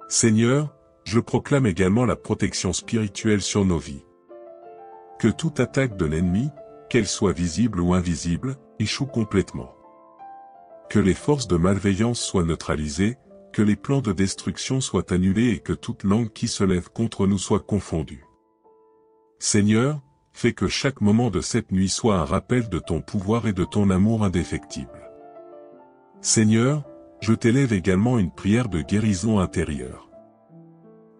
Seigneur, je proclame également la protection spirituelle sur nos vies. Que toute attaque de l'ennemi, qu'elle soit visible ou invisible, échoue complètement. Que les forces de malveillance soient neutralisées, que les plans de destruction soient annulés et que toute langue qui se lève contre nous soit confondue. Seigneur, fais que chaque moment de cette nuit soit un rappel de ton pouvoir et de ton amour indéfectible. Seigneur, je t'élève également une prière de guérison intérieure.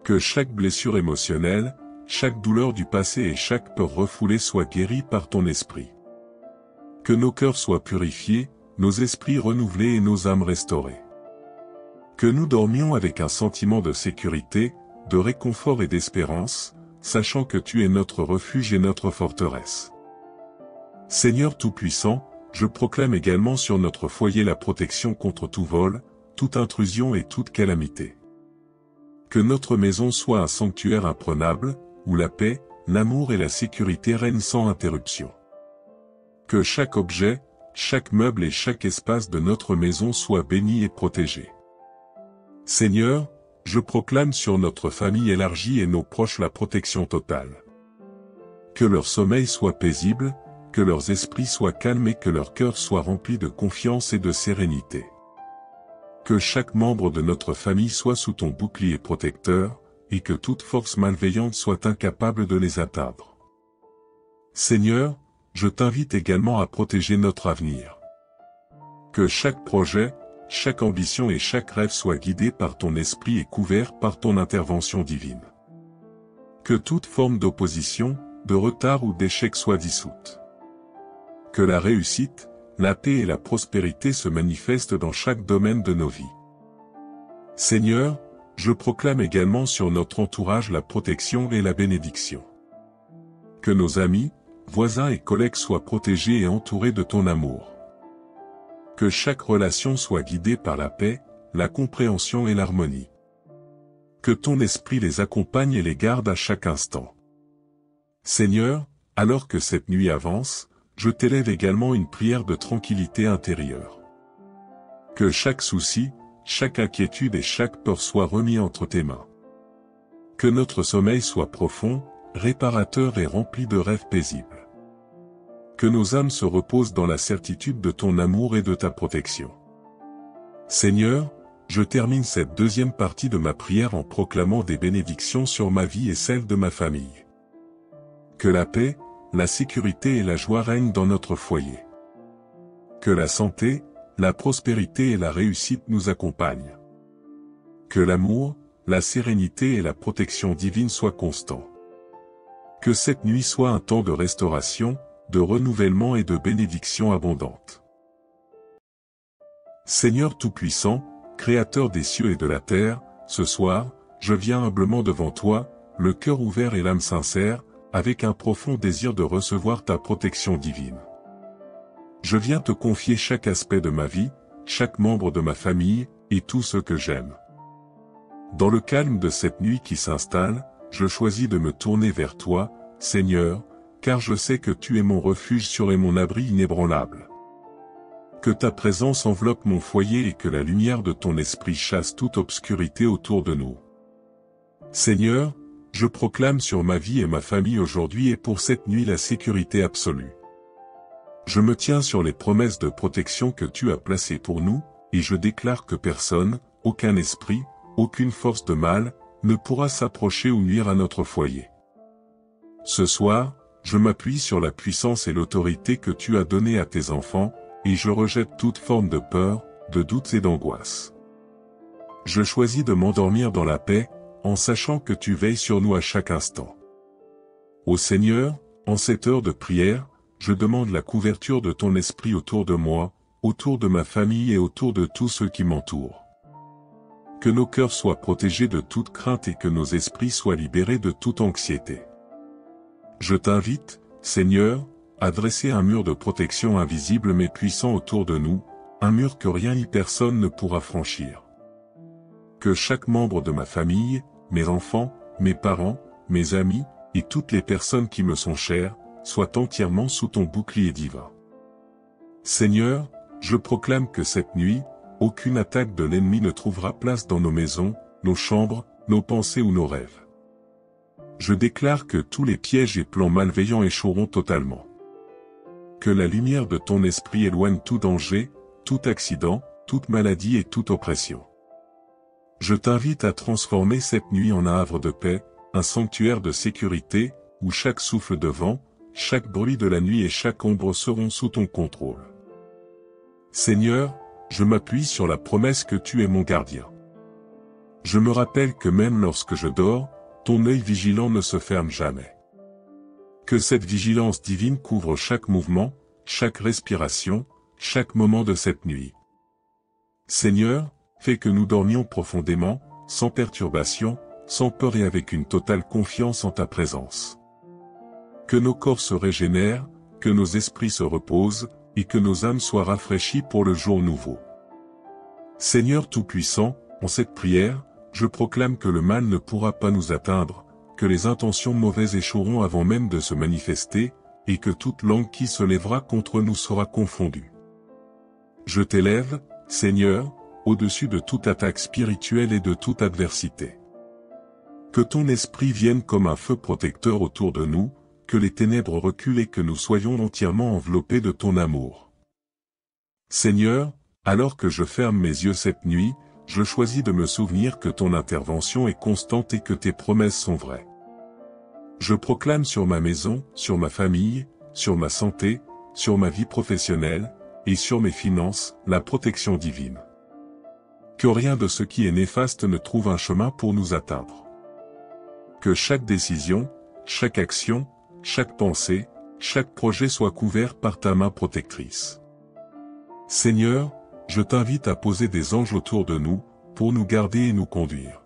Que chaque blessure émotionnelle, chaque douleur du passé et chaque peur refoulée soit guérie par ton esprit. Que nos cœurs soient purifiés, nos esprits renouvelés et nos âmes restaurées. Que nous dormions avec un sentiment de sécurité, de réconfort et d'espérance, sachant que tu es notre refuge et notre forteresse. Seigneur Tout-Puissant, je proclame également sur notre foyer la protection contre tout vol, toute intrusion et toute calamité. Que notre maison soit un sanctuaire imprenable, où la paix, l'amour et la sécurité règnent sans interruption. Que chaque objet, chaque meuble et chaque espace de notre maison soit béni et protégé. Seigneur, je proclame sur notre famille élargie et nos proches la protection totale. Que leur sommeil soit paisible, que leurs esprits soient calmes et que leur cœur soit rempli de confiance et de sérénité. Que chaque membre de notre famille soit sous ton bouclier protecteur, et que toute force malveillante soit incapable de les atteindre. Seigneur, je t'invite également à protéger notre avenir. Que chaque projet, chaque ambition et chaque rêve soient guidés par ton esprit et couverts par ton intervention divine. Que toute forme d'opposition, de retard ou d'échec soit dissoute. Que la réussite, la paix et la prospérité se manifestent dans chaque domaine de nos vies. Seigneur, je proclame également sur notre entourage la protection et la bénédiction. Que nos amis, voisins et collègues soient protégés et entourés de ton amour. Que chaque relation soit guidée par la paix, la compréhension et l'harmonie. Que ton esprit les accompagne et les garde à chaque instant. Seigneur, alors que cette nuit avance, je t'élève également une prière de tranquillité intérieure. Que chaque souci, chaque inquiétude et chaque peur soient remis entre tes mains. Que notre sommeil soit profond, réparateur et rempli de rêves paisibles. Que nos âmes se reposent dans la certitude de ton amour et de ta protection. Seigneur, je termine cette deuxième partie de ma prière en proclamant des bénédictions sur ma vie et celle de ma famille. Que la paix, la sécurité et la joie règnent dans notre foyer. Que la santé, la prospérité et la réussite nous accompagnent. Que l'amour, la sérénité et la protection divine soient constants. Que cette nuit soit un temps de restauration, de renouvellement et de bénédiction abondante. Seigneur Tout-Puissant, Créateur des cieux et de la terre, ce soir, je viens humblement devant toi, le cœur ouvert et l'âme sincère, avec un profond désir de recevoir ta protection divine. Je viens te confier chaque aspect de ma vie, chaque membre de ma famille, et tout ce que j'aime. Dans le calme de cette nuit qui s'installe, je choisis de me tourner vers toi, Seigneur, car je sais que tu es mon refuge sûr et mon abri inébranlable. Que ta présence enveloppe mon foyer et que la lumière de ton esprit chasse toute obscurité autour de nous. Seigneur, je proclame sur ma vie et ma famille aujourd'hui et pour cette nuit la sécurité absolue. Je me tiens sur les promesses de protection que tu as placées pour nous, et je déclare que personne, aucun esprit, aucune force de mal, ne pourra s'approcher ou nuire à notre foyer. Ce soir, je m'appuie sur la puissance et l'autorité que tu as données à tes enfants, et je rejette toute forme de peur, de doute et d'angoisse. Je choisis de m'endormir dans la paix, en sachant que tu veilles sur nous à chaque instant. Ô Seigneur, en cette heure de prière, je demande la couverture de ton esprit autour de moi, autour de ma famille et autour de tous ceux qui m'entourent. Que nos cœurs soient protégés de toute crainte et que nos esprits soient libérés de toute anxiété. Je t'invite, Seigneur, à dresser un mur de protection invisible mais puissant autour de nous, un mur que rien ni personne ne pourra franchir. Que chaque membre de ma famille, mes enfants, mes parents, mes amis, et toutes les personnes qui me sont chères, soient entièrement sous ton bouclier divin. Seigneur, je proclame que cette nuit, aucune attaque de l'ennemi ne trouvera place dans nos maisons, nos chambres, nos pensées ou nos rêves. Je déclare que tous les pièges et plans malveillants échoueront totalement. Que la lumière de ton esprit éloigne tout danger, tout accident, toute maladie et toute oppression. Je t'invite à transformer cette nuit en un havre de paix, un sanctuaire de sécurité, où chaque souffle de vent, chaque bruit de la nuit et chaque ombre seront sous ton contrôle. Seigneur, je m'appuie sur la promesse que tu es mon gardien. Je me rappelle que même lorsque je dors, ton œil vigilant ne se ferme jamais. Que cette vigilance divine couvre chaque mouvement, chaque respiration, chaque moment de cette nuit. Seigneur, fais que nous dormions profondément, sans perturbation, sans peur et avec une totale confiance en ta présence. Que nos corps se régénèrent, que nos esprits se reposent, et que nos âmes soient rafraîchies pour le jour nouveau. Seigneur Tout-Puissant, en cette prière, je proclame que le mal ne pourra pas nous atteindre, que les intentions mauvaises échoueront avant même de se manifester, et que toute langue qui se lèvera contre nous sera confondue. Je t'élève, Seigneur, au-dessus de toute attaque spirituelle et de toute adversité. Que ton esprit vienne comme un feu protecteur autour de nous, que les ténèbres reculent et que nous soyons entièrement enveloppés de ton amour. Seigneur, alors que je ferme mes yeux cette nuit, je choisis de me souvenir que ton intervention est constante et que tes promesses sont vraies. Je proclame sur ma maison, sur ma famille, sur ma santé, sur ma vie professionnelle, et sur mes finances, la protection divine. Que rien de ce qui est néfaste ne trouve un chemin pour nous atteindre. Que chaque décision, chaque action, chaque pensée, chaque projet soit couvert par ta main protectrice. Seigneur, je t'invite à poser des anges autour de nous, pour nous garder et nous conduire.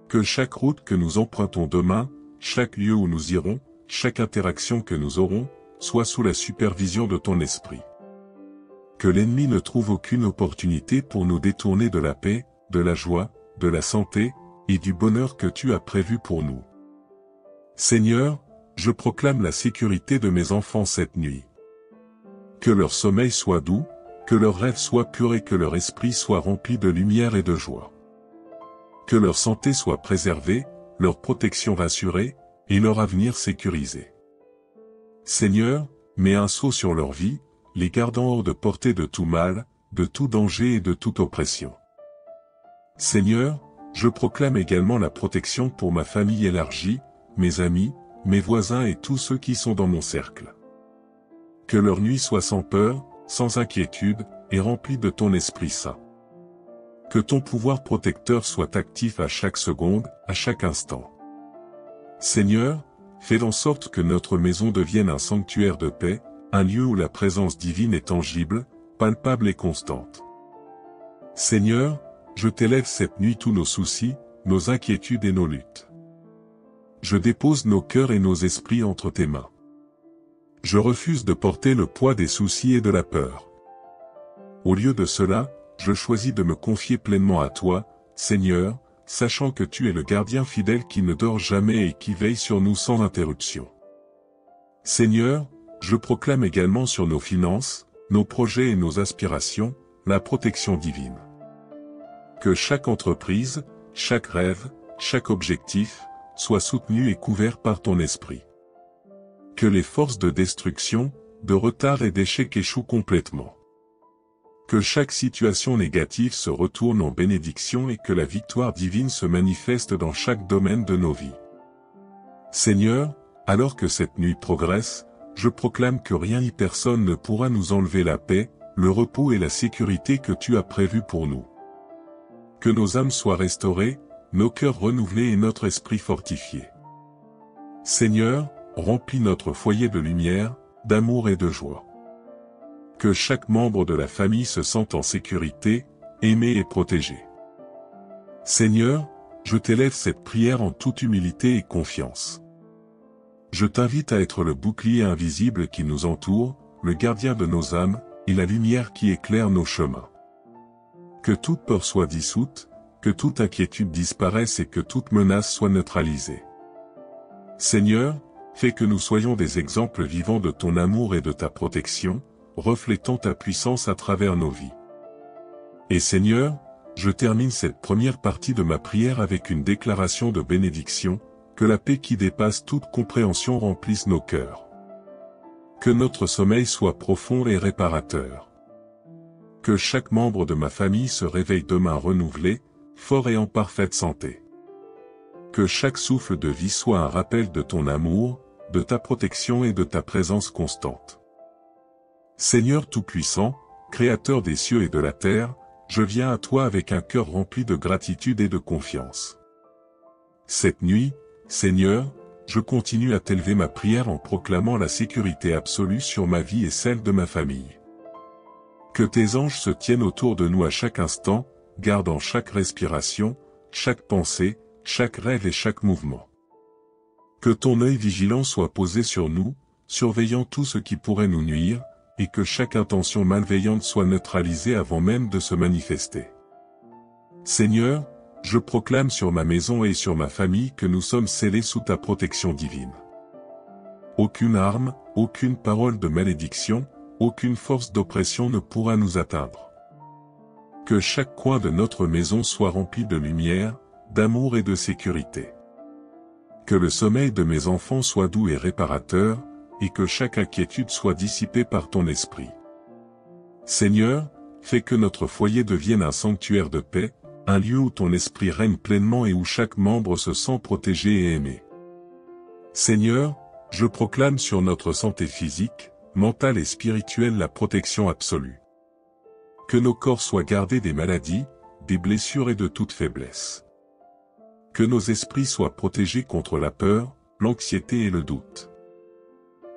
Que chaque route que nous empruntons demain, chaque lieu où nous irons, chaque interaction que nous aurons, soit sous la supervision de ton esprit. Que l'ennemi ne trouve aucune opportunité pour nous détourner de la paix, de la joie, de la santé, et du bonheur que tu as prévu pour nous. Seigneur, je proclame la sécurité de mes enfants cette nuit. Que leur sommeil soit doux, que leurs rêves soient purs et que leur esprit soit rempli de lumière et de joie. Que leur santé soit préservée, leur protection rassurée, et leur avenir sécurisé. Seigneur, mets un sceau sur leur vie, les gardant hors de portée de tout mal, de tout danger et de toute oppression. Seigneur, je proclame également la protection pour ma famille élargie, mes amis, mes voisins et tous ceux qui sont dans mon cercle. Que leur nuit soit sans peur, sans inquiétude, et remplie de ton Esprit Saint. Que ton pouvoir protecteur soit actif à chaque seconde, à chaque instant. Seigneur, fais en sorte que notre maison devienne un sanctuaire de paix, un lieu où la présence divine est tangible, palpable et constante. Seigneur, je t'élève cette nuit tous nos soucis, nos inquiétudes et nos luttes. Je dépose nos cœurs et nos esprits entre tes mains. Je refuse de porter le poids des soucis et de la peur. Au lieu de cela, je choisis de me confier pleinement à toi, Seigneur, sachant que tu es le gardien fidèle qui ne dort jamais et qui veille sur nous sans interruption. Seigneur, je proclame également sur nos finances, nos projets et nos aspirations, la protection divine. Que chaque entreprise, chaque rêve, chaque objectif, soit soutenu et couvert par ton esprit. Que les forces de destruction, de retard et d'échec échouent complètement. Que chaque situation négative se retourne en bénédiction et que la victoire divine se manifeste dans chaque domaine de nos vies. Seigneur, alors que cette nuit progresse, je proclame que rien ni personne ne pourra nous enlever la paix, le repos et la sécurité que tu as prévus pour nous. Que nos âmes soient restaurées, nos cœurs renouvelés et notre esprit fortifié. Seigneur, remplis notre foyer de lumière, d'amour et de joie. Que chaque membre de la famille se sente en sécurité, aimé et protégé. Seigneur, je t'élève cette prière en toute humilité et confiance. Je t'invite à être le bouclier invisible qui nous entoure, le gardien de nos âmes, et la lumière qui éclaire nos chemins. Que toute peur soit dissoute, que toute inquiétude disparaisse et que toute menace soit neutralisée. Seigneur, fais que nous soyons des exemples vivants de ton amour et de ta protection, reflétant ta puissance à travers nos vies. Et Seigneur, je termine cette première partie de ma prière avec une déclaration de bénédiction, que la paix qui dépasse toute compréhension remplisse nos cœurs. Que notre sommeil soit profond et réparateur. Que chaque membre de ma famille se réveille demain renouvelé, fort et en parfaite santé. Que chaque souffle de vie soit un rappel de ton amour, de ta protection et de ta présence constante. Seigneur Tout-Puissant, Créateur des cieux et de la terre, je viens à toi avec un cœur rempli de gratitude et de confiance. Cette nuit, Seigneur, je continue à t'élever ma prière en proclamant la sécurité absolue sur ma vie et celle de ma famille. Que tes anges se tiennent autour de nous à chaque instant, gardant chaque respiration, chaque pensée, chaque rêve et chaque mouvement. Que ton œil vigilant soit posé sur nous, surveillant tout ce qui pourrait nous nuire, et que chaque intention malveillante soit neutralisée avant même de se manifester. Seigneur, je proclame sur ma maison et sur ma famille que nous sommes scellés sous ta protection divine. Aucune arme, aucune parole de malédiction, aucune force d'oppression ne pourra nous atteindre. Que chaque coin de notre maison soit rempli de lumière, d'amour et de sécurité. Que le sommeil de mes enfants soit doux et réparateur, et que chaque inquiétude soit dissipée par ton esprit. Seigneur, fais que notre foyer devienne un sanctuaire de paix, un lieu où ton esprit règne pleinement et où chaque membre se sent protégé et aimé. Seigneur, je proclame sur notre santé physique, mentale et spirituelle la protection absolue. Que nos corps soient gardés des maladies, des blessures et de toute faiblesse. Que nos esprits soient protégés contre la peur, l'anxiété et le doute.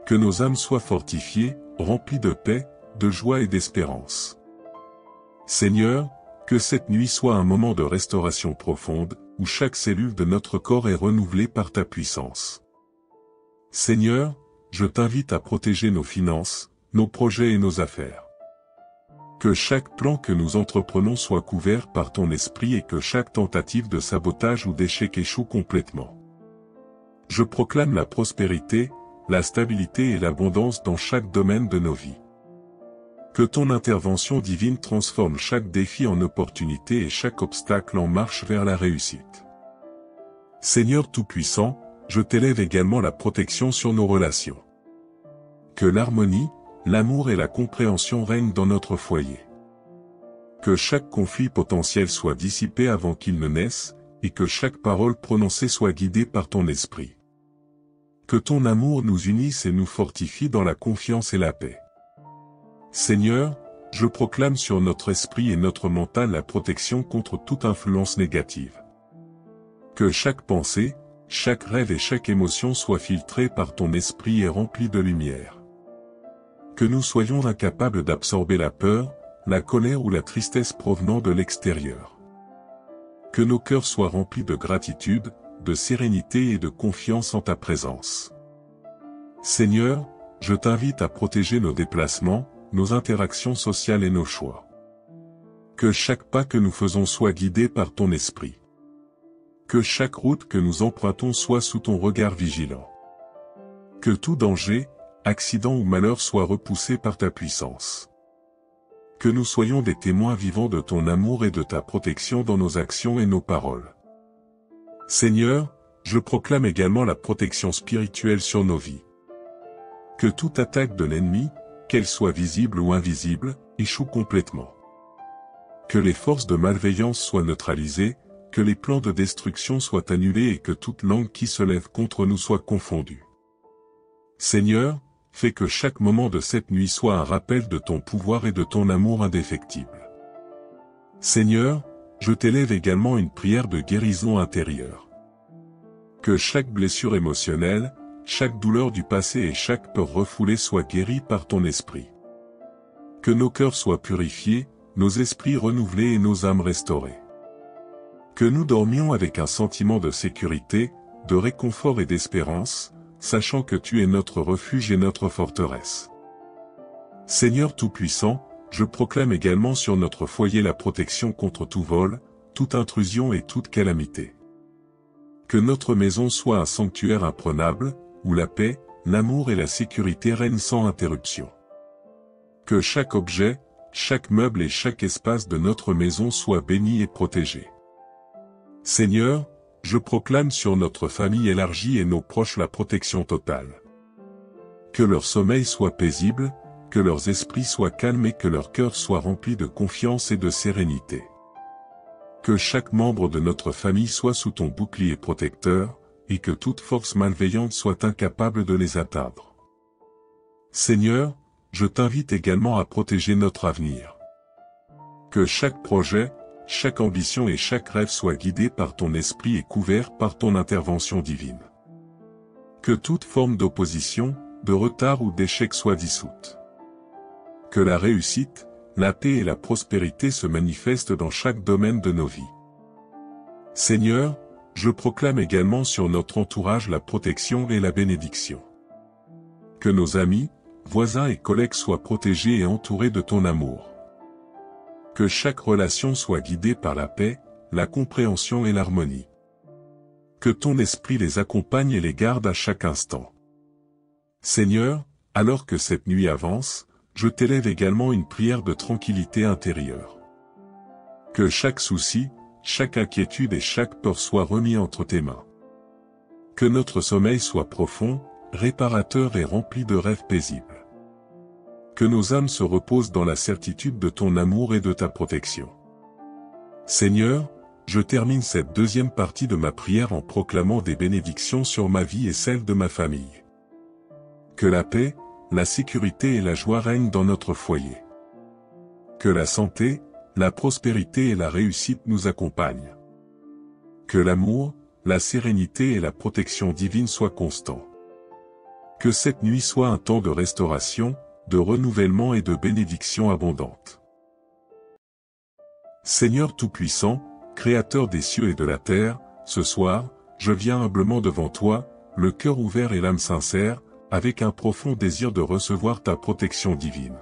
Que nos âmes soient fortifiées, remplies de paix, de joie et d'espérance. Seigneur, que cette nuit soit un moment de restauration profonde, où chaque cellule de notre corps est renouvelée par ta puissance. Seigneur, je t'invite à protéger nos finances, nos projets et nos affaires. Que chaque plan que nous entreprenons soit couvert par ton esprit et que chaque tentative de sabotage ou d'échec échoue complètement. Je proclame la prospérité, la stabilité et l'abondance dans chaque domaine de nos vies. Que ton intervention divine transforme chaque défi en opportunité et chaque obstacle en marche vers la réussite. Seigneur Tout-Puissant, je t'élève également la protection sur nos relations. Que l'harmonie, l'amour et la compréhension règnent dans notre foyer. Que chaque conflit potentiel soit dissipé avant qu'il ne naisse, et que chaque parole prononcée soit guidée par ton esprit. Que ton amour nous unisse et nous fortifie dans la confiance et la paix. Seigneur, je proclame sur notre esprit et notre mental la protection contre toute influence négative. Que chaque pensée, chaque rêve et chaque émotion soient filtrés par ton esprit et remplis de lumière. Que nous soyons incapables d'absorber la peur, la colère ou la tristesse provenant de l'extérieur. Que nos cœurs soient remplis de gratitude, de sérénité et de confiance en ta présence. Seigneur, je t'invite à protéger nos déplacements, nos interactions sociales et nos choix. Que chaque pas que nous faisons soit guidé par ton esprit. Que chaque route que nous empruntons soit sous ton regard vigilant. Que tout danger, accident ou malheur soit repoussé par ta puissance. Que nous soyons des témoins vivants de ton amour et de ta protection dans nos actions et nos paroles. Seigneur, je proclame également la protection spirituelle sur nos vies. Que toute attaque de l'ennemi, qu'elle soit visible ou invisible, échoue complètement. Que les forces de malveillance soient neutralisées, que les plans de destruction soient annulés et que toute langue qui se lève contre nous soit confondue. Seigneur, fais que chaque moment de cette nuit soit un rappel de ton pouvoir et de ton amour indéfectible. Seigneur, je t'élève également une prière de guérison intérieure. Que chaque blessure émotionnelle, chaque douleur du passé et chaque peur refoulée soit guérie par ton esprit. Que nos cœurs soient purifiés, nos esprits renouvelés et nos âmes restaurées. Que nous dormions avec un sentiment de sécurité, de réconfort et d'espérance, sachant que tu es notre refuge et notre forteresse. Seigneur Tout-Puissant, je proclame également sur notre foyer la protection contre tout vol, toute intrusion et toute calamité. Que notre maison soit un sanctuaire imprenable, où la paix, l'amour et la sécurité règnent sans interruption. Que chaque objet, chaque meuble et chaque espace de notre maison soit béni et protégé. Seigneur, je proclame sur notre famille élargie et nos proches la protection totale. Que leur sommeil soit paisible, que leurs esprits soient calmes et que leur cœur soit rempli de confiance et de sérénité. Que chaque membre de notre famille soit sous ton bouclier protecteur, et que toute force malveillante soit incapable de les atteindre. Seigneur, je t'invite également à protéger notre avenir. Que chaque projet, chaque ambition et chaque rêve soient guidés par ton esprit et couverts par ton intervention divine. Que toute forme d'opposition, de retard ou d'échec soit dissoute. Que la réussite, la paix et la prospérité se manifestent dans chaque domaine de nos vies. Seigneur, je proclame également sur notre entourage la protection et la bénédiction. Que nos amis, voisins et collègues soient protégés et entourés de ton amour. Que chaque relation soit guidée par la paix, la compréhension et l'harmonie. Que ton esprit les accompagne et les garde à chaque instant. Seigneur, alors que cette nuit avance, je t'élève également une prière de tranquillité intérieure. Que chaque souci, chaque inquiétude et chaque peur soient remis entre tes mains. Que notre sommeil soit profond, réparateur et rempli de rêves paisibles. Que nos âmes se reposent dans la certitude de ton amour et de ta protection. Seigneur, je termine cette deuxième partie de ma prière en proclamant des bénédictions sur ma vie et celle de ma famille. Que la paix, la sécurité et la joie règnent dans notre foyer. Que la santé, la prospérité et la réussite nous accompagnent. Que l'amour, la sérénité et la protection divine soient constants. Que cette nuit soit un temps de restauration, de renouvellement et de bénédiction abondante. Seigneur Tout-Puissant, Créateur des cieux et de la terre, ce soir, je viens humblement devant toi, le cœur ouvert et l'âme sincère, avec un profond désir de recevoir ta protection divine.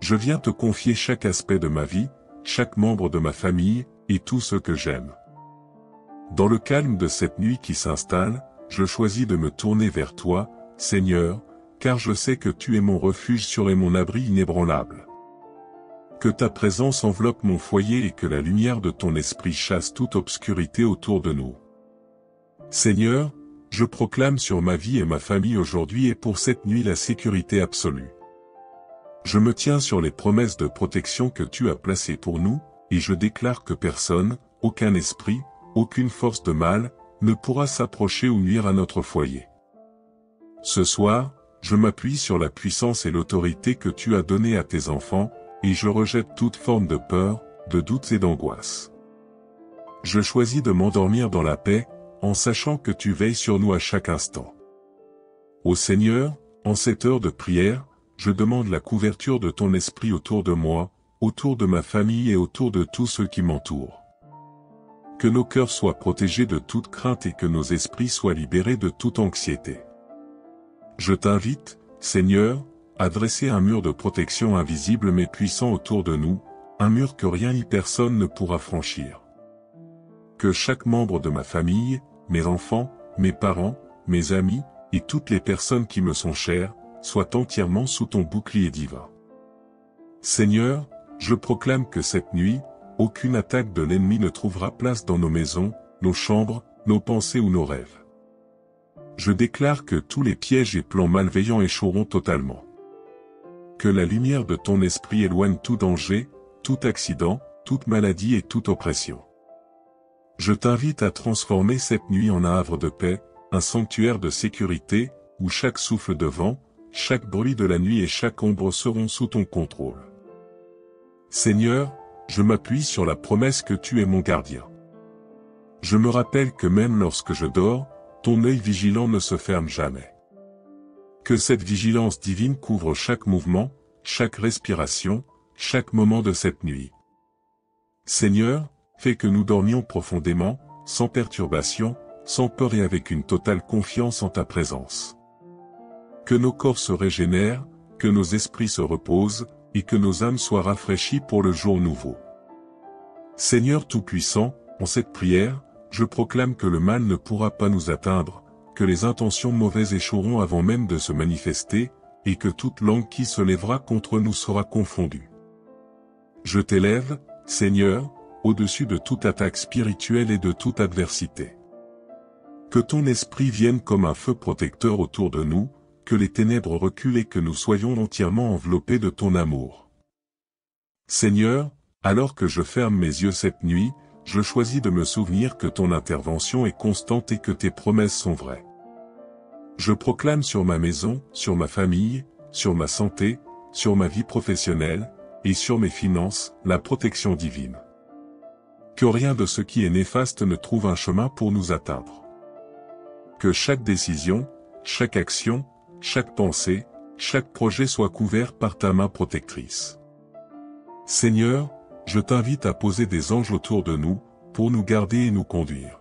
Je viens te confier chaque aspect de ma vie, chaque membre de ma famille, et tout ce que j'aime. Dans le calme de cette nuit qui s'installe, je choisis de me tourner vers toi, Seigneur, car je sais que tu es mon refuge sûr et mon abri inébranlable. Que ta présence enveloppe mon foyer et que la lumière de ton esprit chasse toute obscurité autour de nous. Seigneur, je proclame sur ma vie et ma famille aujourd'hui et pour cette nuit la sécurité absolue. Je me tiens sur les promesses de protection que tu as placées pour nous, et je déclare que personne, aucun esprit, aucune force de mal, ne pourra s'approcher ou nuire à notre foyer. Ce soir, je m'appuie sur la puissance et l'autorité que tu as donnée à tes enfants, et je rejette toute forme de peur, de doute et d'angoisse. Je choisis de m'endormir dans la paix, en sachant que tu veilles sur nous à chaque instant. Ô Seigneur, en cette heure de prière, je demande la couverture de ton esprit autour de moi, autour de ma famille et autour de tous ceux qui m'entourent. Que nos cœurs soient protégés de toute crainte et que nos esprits soient libérés de toute anxiété. Je t'invite, Seigneur, à dresser un mur de protection invisible mais puissant autour de nous, un mur que rien ni personne ne pourra franchir. Que chaque membre de ma famille, mes enfants, mes parents, mes amis, et toutes les personnes qui me sont chères, soient entièrement sous ton bouclier divin. Seigneur, je proclame que cette nuit, aucune attaque de l'ennemi ne trouvera place dans nos maisons, nos chambres, nos pensées ou nos rêves. Je déclare que tous les pièges et plans malveillants échoueront totalement. Que la lumière de ton esprit éloigne tout danger, tout accident, toute maladie et toute oppression. Je t'invite à transformer cette nuit en un havre de paix, un sanctuaire de sécurité, où chaque souffle de vent, chaque bruit de la nuit et chaque ombre seront sous ton contrôle. Seigneur, je m'appuie sur la promesse que tu es mon gardien. Je me rappelle que même lorsque je dors, ton œil vigilant ne se ferme jamais. Que cette vigilance divine couvre chaque mouvement, chaque respiration, chaque moment de cette nuit. Seigneur, fais que nous dormions profondément, sans perturbation, sans peur et avec une totale confiance en ta présence. Que nos corps se régénèrent, que nos esprits se reposent, et que nos âmes soient rafraîchies pour le jour nouveau. Seigneur Tout-Puissant, en cette prière, je proclame que le mal ne pourra pas nous atteindre, que les intentions mauvaises échoueront avant même de se manifester, et que toute langue qui se lèvera contre nous sera confondue. Je t'élève, Seigneur, au-dessus de toute attaque spirituelle et de toute adversité. Que ton esprit vienne comme un feu protecteur autour de nous, que les ténèbres reculent et que nous soyons entièrement enveloppés de ton amour. Seigneur, alors que je ferme mes yeux cette nuit, je choisis de me souvenir que ton intervention est constante et que tes promesses sont vraies. Je proclame sur ma maison, sur ma famille, sur ma santé, sur ma vie professionnelle, et sur mes finances, la protection divine. Que rien de ce qui est néfaste ne trouve un chemin pour nous atteindre. Que chaque décision, chaque action, chaque pensée, chaque projet soit couvert par ta main protectrice. Seigneur, je t'invite à poser des anges autour de nous, pour nous garder et nous conduire.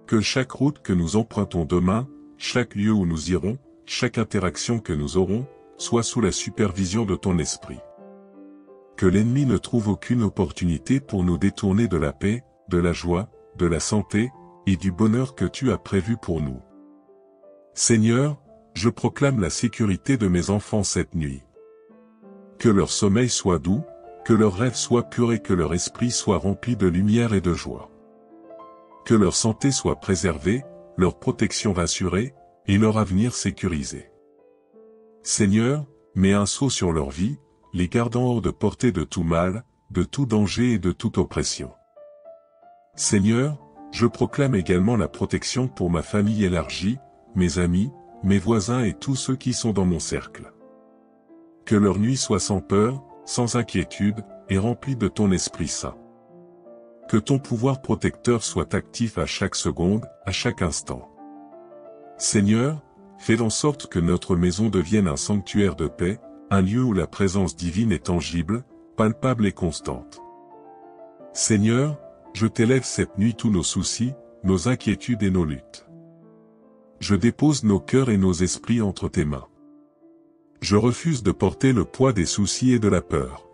Que chaque route que nous empruntons demain, chaque lieu où nous irons, chaque interaction que nous aurons, soit sous la supervision de ton esprit. Que l'ennemi ne trouve aucune opportunité pour nous détourner de la paix, de la joie, de la santé, et du bonheur que tu as prévu pour nous. Seigneur, je proclame la sécurité de mes enfants cette nuit. Que leur sommeil soit doux, que leurs rêves soient purs et que leur esprit soit rempli de lumière et de joie. Que leur santé soit préservée, leur protection rassurée, et leur avenir sécurisé. Seigneur, mets un sceau sur leur vie, les gardant hors de portée de tout mal, de tout danger et de toute oppression. Seigneur, je proclame également la protection pour ma famille élargie, mes amis, mes voisins et tous ceux qui sont dans mon cercle. Que leur nuit soit sans peur, sans inquiétude, et remplie de ton Esprit Saint. Que ton pouvoir protecteur soit actif à chaque seconde, à chaque instant. Seigneur, fais en sorte que notre maison devienne un sanctuaire de paix, un lieu où la présence divine est tangible, palpable et constante. Seigneur, je t'élève cette nuit tous nos soucis, nos inquiétudes et nos luttes. Je dépose nos cœurs et nos esprits entre tes mains. Je refuse de porter le poids des soucis et de la peur.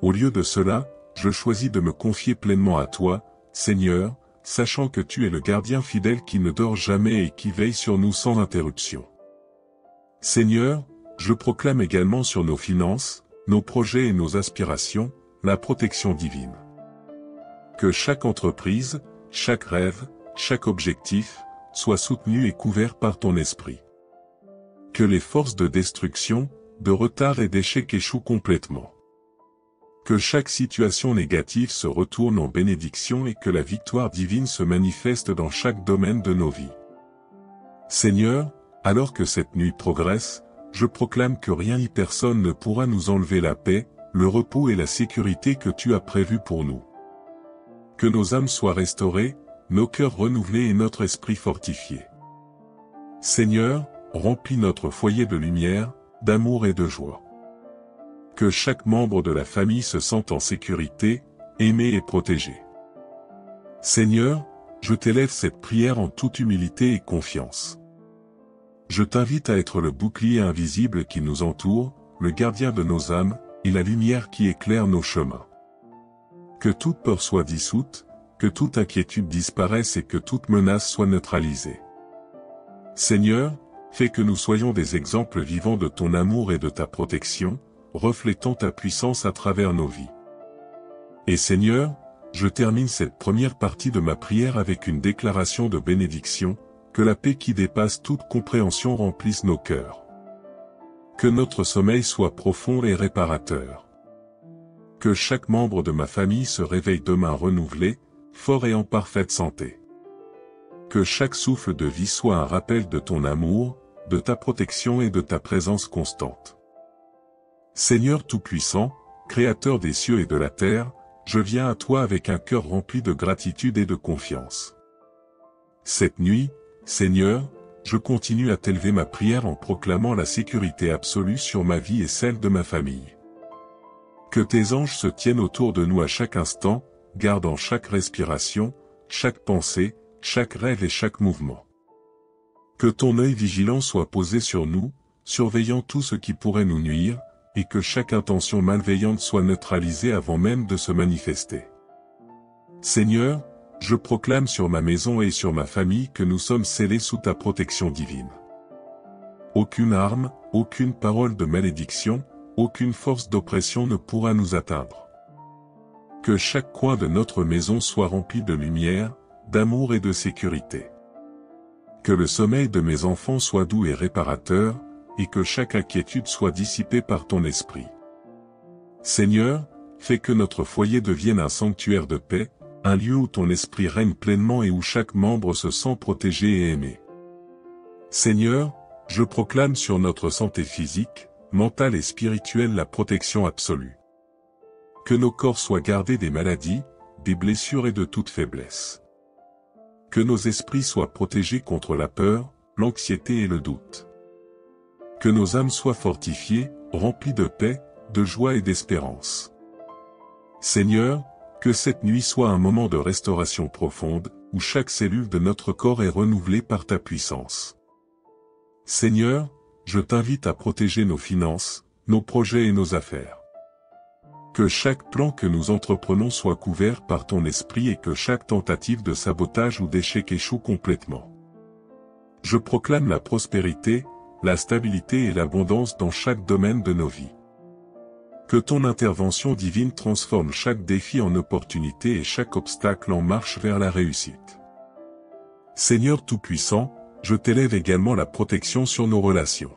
Au lieu de cela, je choisis de me confier pleinement à toi, Seigneur, sachant que tu es le gardien fidèle qui ne dort jamais et qui veille sur nous sans interruption. Seigneur, je proclame également sur nos finances, nos projets et nos aspirations, la protection divine. Que chaque entreprise, chaque rêve, chaque objectif, soit soutenu et couvert par ton esprit. Que les forces de destruction, de retard et d'échec échouent complètement. Que chaque situation négative se retourne en bénédiction et que la victoire divine se manifeste dans chaque domaine de nos vies. Seigneur, alors que cette nuit progresse, je proclame que rien ni personne ne pourra nous enlever la paix, le repos et la sécurité que tu as prévus pour nous. Que nos âmes soient restaurées, nos cœurs renouvelés et notre esprit fortifié. Seigneur, remplis notre foyer de lumière, d'amour et de joie. Que chaque membre de la famille se sente en sécurité, aimé et protégé. Seigneur, je t'élève cette prière en toute humilité et confiance. Je t'invite à être le bouclier invisible qui nous entoure, le gardien de nos âmes, et la lumière qui éclaire nos chemins. Que toute peur soit dissoute, que toute inquiétude disparaisse et que toute menace soit neutralisée. Seigneur, fais que nous soyons des exemples vivants de ton amour et de ta protection, reflétant ta puissance à travers nos vies. Et Seigneur, je termine cette première partie de ma prière avec une déclaration de bénédiction, que la paix qui dépasse toute compréhension remplisse nos cœurs. Que notre sommeil soit profond et réparateur. Que chaque membre de ma famille se réveille demain renouvelé, fort et en parfaite santé. Que chaque souffle de vie soit un rappel de ton amour, de ta protection et de ta présence constante. Seigneur Tout-Puissant, Créateur des cieux et de la terre, je viens à toi avec un cœur rempli de gratitude et de confiance. Cette nuit, Seigneur, je continue à t'élever ma prière en proclamant la sécurité absolue sur ma vie et celle de ma famille. Que tes anges se tiennent autour de nous à chaque instant, gardant chaque respiration, chaque pensée, chaque rêve et chaque mouvement. Que ton œil vigilant soit posé sur nous, surveillant tout ce qui pourrait nous nuire, et que chaque intention malveillante soit neutralisée avant même de se manifester. Seigneur, je proclame sur ma maison et sur ma famille que nous sommes scellés sous ta protection divine. Aucune arme, aucune parole de malédiction, aucune force d'oppression ne pourra nous atteindre. Que chaque coin de notre maison soit rempli de lumière, d'amour et de sécurité. Que le sommeil de mes enfants soit doux et réparateur, et que chaque inquiétude soit dissipée par ton esprit. Seigneur, fais que notre foyer devienne un sanctuaire de paix, un lieu où ton esprit règne pleinement et où chaque membre se sent protégé et aimé. Seigneur, je proclame sur notre santé physique, mentale et spirituelle la protection absolue. Que nos corps soient gardés des maladies, des blessures et de toute faiblesse. Que nos esprits soient protégés contre la peur, l'anxiété et le doute. Que nos âmes soient fortifiées, remplies de paix, de joie et d'espérance. Seigneur, que cette nuit soit un moment de restauration profonde, où chaque cellule de notre corps est renouvelée par ta puissance. Seigneur, je t'invite à protéger nos finances, nos projets et nos affaires. Que chaque plan que nous entreprenons soit couvert par ton esprit et que chaque tentative de sabotage ou d'échec échoue complètement. Je proclame la prospérité, la stabilité et l'abondance dans chaque domaine de nos vies. Que ton intervention divine transforme chaque défi en opportunité et chaque obstacle en marche vers la réussite. Seigneur Tout-Puissant, je t'élève également la protection sur nos relations.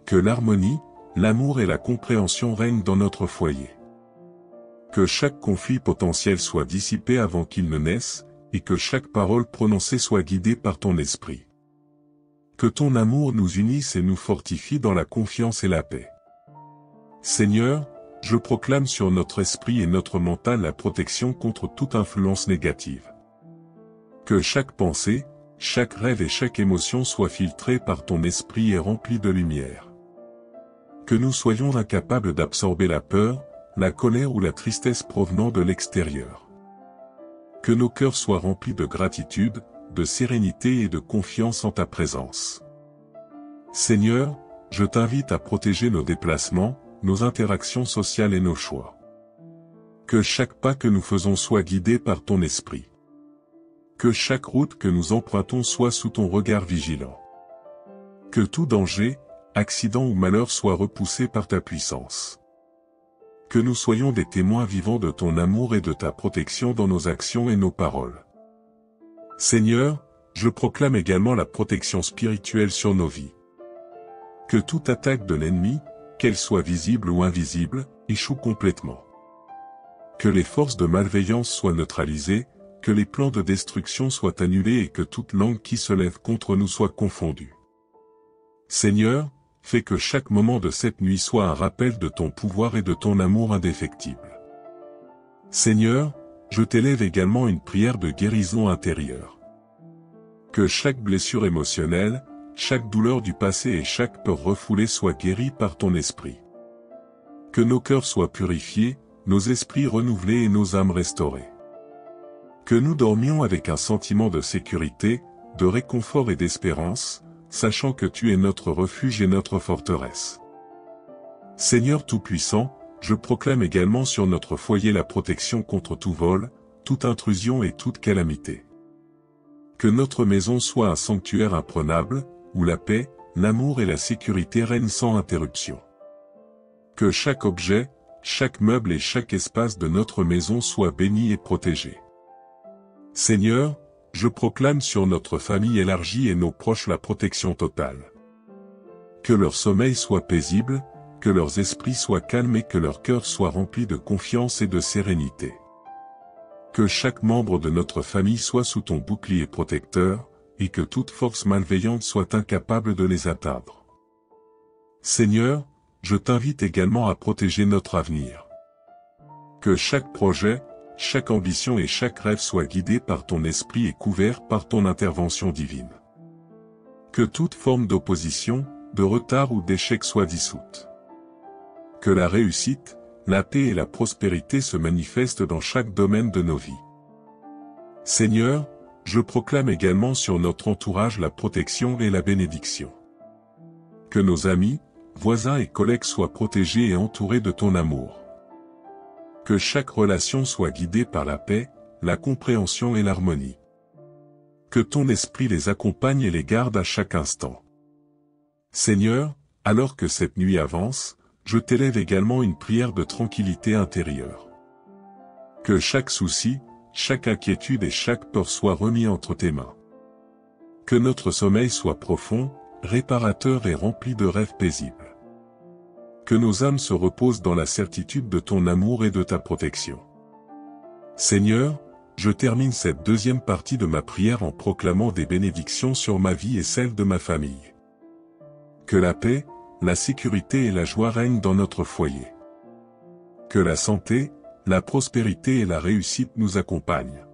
Que l'harmonie, l'amour et la compréhension règnent dans notre foyer. Que chaque conflit potentiel soit dissipé avant qu'il ne naisse, et que chaque parole prononcée soit guidée par ton esprit. Que ton amour nous unisse et nous fortifie dans la confiance et la paix. Seigneur, je proclame sur notre esprit et notre mental la protection contre toute influence négative. Que chaque pensée, chaque rêve et chaque émotion soit filtrée par ton esprit et remplie de lumière. Que nous soyons incapables d'absorber la peur, la colère ou la tristesse provenant de l'extérieur. Que nos cœurs soient remplis de gratitude, de sérénité et de confiance en ta présence. Seigneur, je t'invite à protéger nos déplacements, nos interactions sociales et nos choix. Que chaque pas que nous faisons soit guidé par ton esprit. Que chaque route que nous empruntons soit sous ton regard vigilant. Que tout danger, accident ou malheur soit repoussé par ta puissance. Que nous soyons des témoins vivants de ton amour et de ta protection dans nos actions et nos paroles. Seigneur, je proclame également la protection spirituelle sur nos vies. Que toute attaque de l'ennemi, qu'elle soit visible ou invisible, échoue complètement. Que les forces de malveillance soient neutralisées, que les plans de destruction soient annulés et que toute langue qui se lève contre nous soit confondue. Seigneur, fais que chaque moment de cette nuit soit un rappel de ton pouvoir et de ton amour indéfectible. Seigneur, je t'élève également une prière de guérison intérieure. Que chaque blessure émotionnelle, chaque douleur du passé et chaque peur refoulée soit guérie par ton esprit. Que nos cœurs soient purifiés, nos esprits renouvelés et nos âmes restaurées. Que nous dormions avec un sentiment de sécurité, de réconfort et d'espérance, sachant que tu es notre refuge et notre forteresse. Seigneur Tout-Puissant, je proclame également sur notre foyer la protection contre tout vol, toute intrusion et toute calamité. Que notre maison soit un sanctuaire imprenable, où la paix, l'amour et la sécurité règnent sans interruption. Que chaque objet, chaque meuble et chaque espace de notre maison soit béni et protégé. Seigneur, je proclame sur notre famille élargie et nos proches la protection totale. Que leur sommeil soit paisible, que leurs esprits soient calmes et que leur cœur soit rempli de confiance et de sérénité. Que chaque membre de notre famille soit sous ton bouclier protecteur, et que toute force malveillante soit incapable de les atteindre. Seigneur, je t'invite également à protéger notre avenir. Que chaque projet, chaque ambition et chaque rêve soit guidé par ton esprit et couvert par ton intervention divine. Que toute forme d'opposition, de retard ou d'échec soit dissoute. Que la réussite, la paix et la prospérité se manifestent dans chaque domaine de nos vies. Seigneur, je proclame également sur notre entourage la protection et la bénédiction. Que nos amis, voisins et collègues soient protégés et entourés de ton amour. Que chaque relation soit guidée par la paix, la compréhension et l'harmonie. Que ton esprit les accompagne et les garde à chaque instant. Seigneur, alors que cette nuit avance, je t'élève également une prière de tranquillité intérieure. Que chaque souci, chaque inquiétude et chaque peur soient remis entre tes mains. Que notre sommeil soit profond, réparateur et rempli de rêves paisibles. Que nos âmes se reposent dans la certitude de ton amour et de ta protection. Seigneur, je termine cette deuxième partie de ma prière en proclamant des bénédictions sur ma vie et celle de ma famille. Que la paix, la sécurité et la joie règnent dans notre foyer. Que la santé, la prospérité et la réussite nous accompagnent.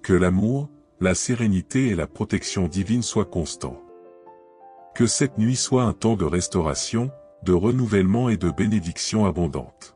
Que l'amour, la sérénité et la protection divine soient constants. Que cette nuit soit un temps de restauration, de renouvellement et de bénédiction abondante.